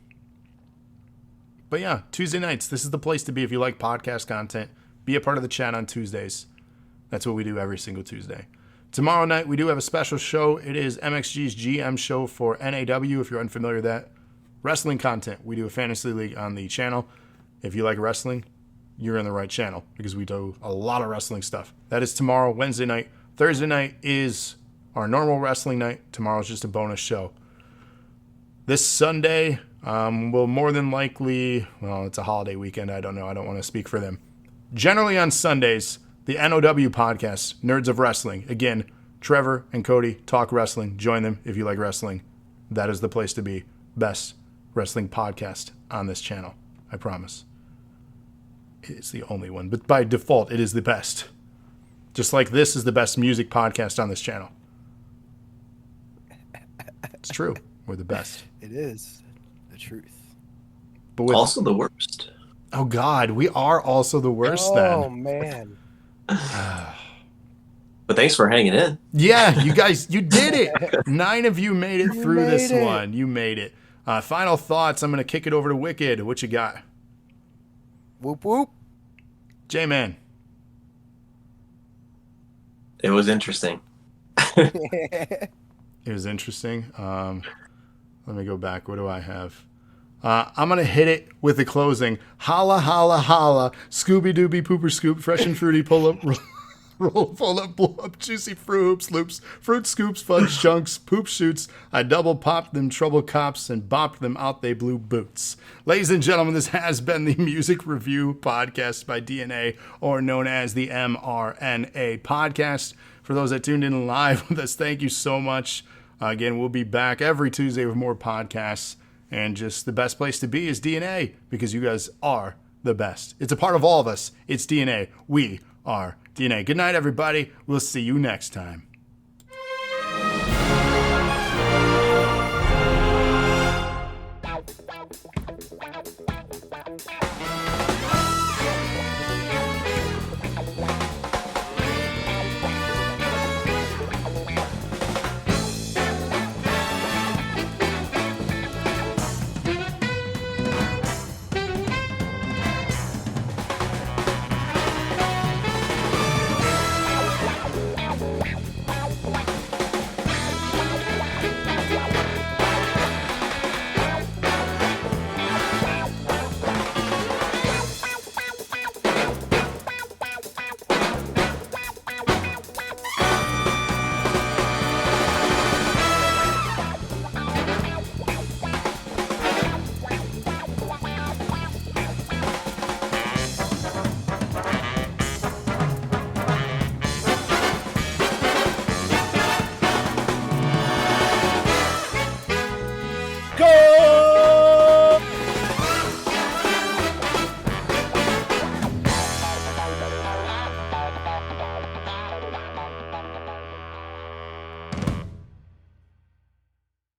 yeah, Tuesday nights. This is the place to be if you like podcast content. Be a part of the chat on Tuesdays. That's what we do every single Tuesday. Tomorrow night, we do have a special show. It is MXG's GM show for NAW, if you're unfamiliar with that. Wrestling content. We do a fantasy league on the channel. If you like wrestling, you're in the right channel because we do a lot of wrestling stuff. That is tomorrow, Wednesday night. Thursday night is our normal wrestling night. Tomorrow's just a bonus show. This Sunday will more than likely, well, it's a holiday weekend. I don't know. I don't want to speak for them. Generally on Sundays, the NOW podcast, Nerds of Wrestling. Again, Trevor and Cody talk wrestling. Join them if you like wrestling. That is the place to be. Best wrestling podcast on this channel. I promise. It's the only one, but by default, it is the best. Just like this is the best music podcast on this channel. It's true. We're the best. It is the truth. But with, Also the worst. oh God, we are also the worst Oh then. man. But thanks for hanging in. Yeah, you guys, you did it. 9 of you made it through this made it. one. You made it. Final thoughts. I'm going to kick it over to Wicked. What you got? Whoop whoop. J-Man. It was interesting. It was interesting. Let me go back. What do I have? I'm going to hit it with the closing. Holla, holla, holla. Scooby-Dooby, pooper scoop. Fresh and fruity, pull up, roll, pull up, blow up. Juicy fruit hoops, loops. Fruit scoops, fudge chunks, poop shoots. I double popped them trouble cops and bopped them out they blue boots. Ladies and gentlemen, this has been the Music Review Podcast by DNA, or known as the mRNA Podcast. For those that tuned in live with us, thank you so much. Again, we'll be back every Tuesday with more podcasts. And just the best place to be is DNA, because you guys are the best. It's a part of all of us. It's DNA. We are DNA. Good night, everybody. We'll see you next time.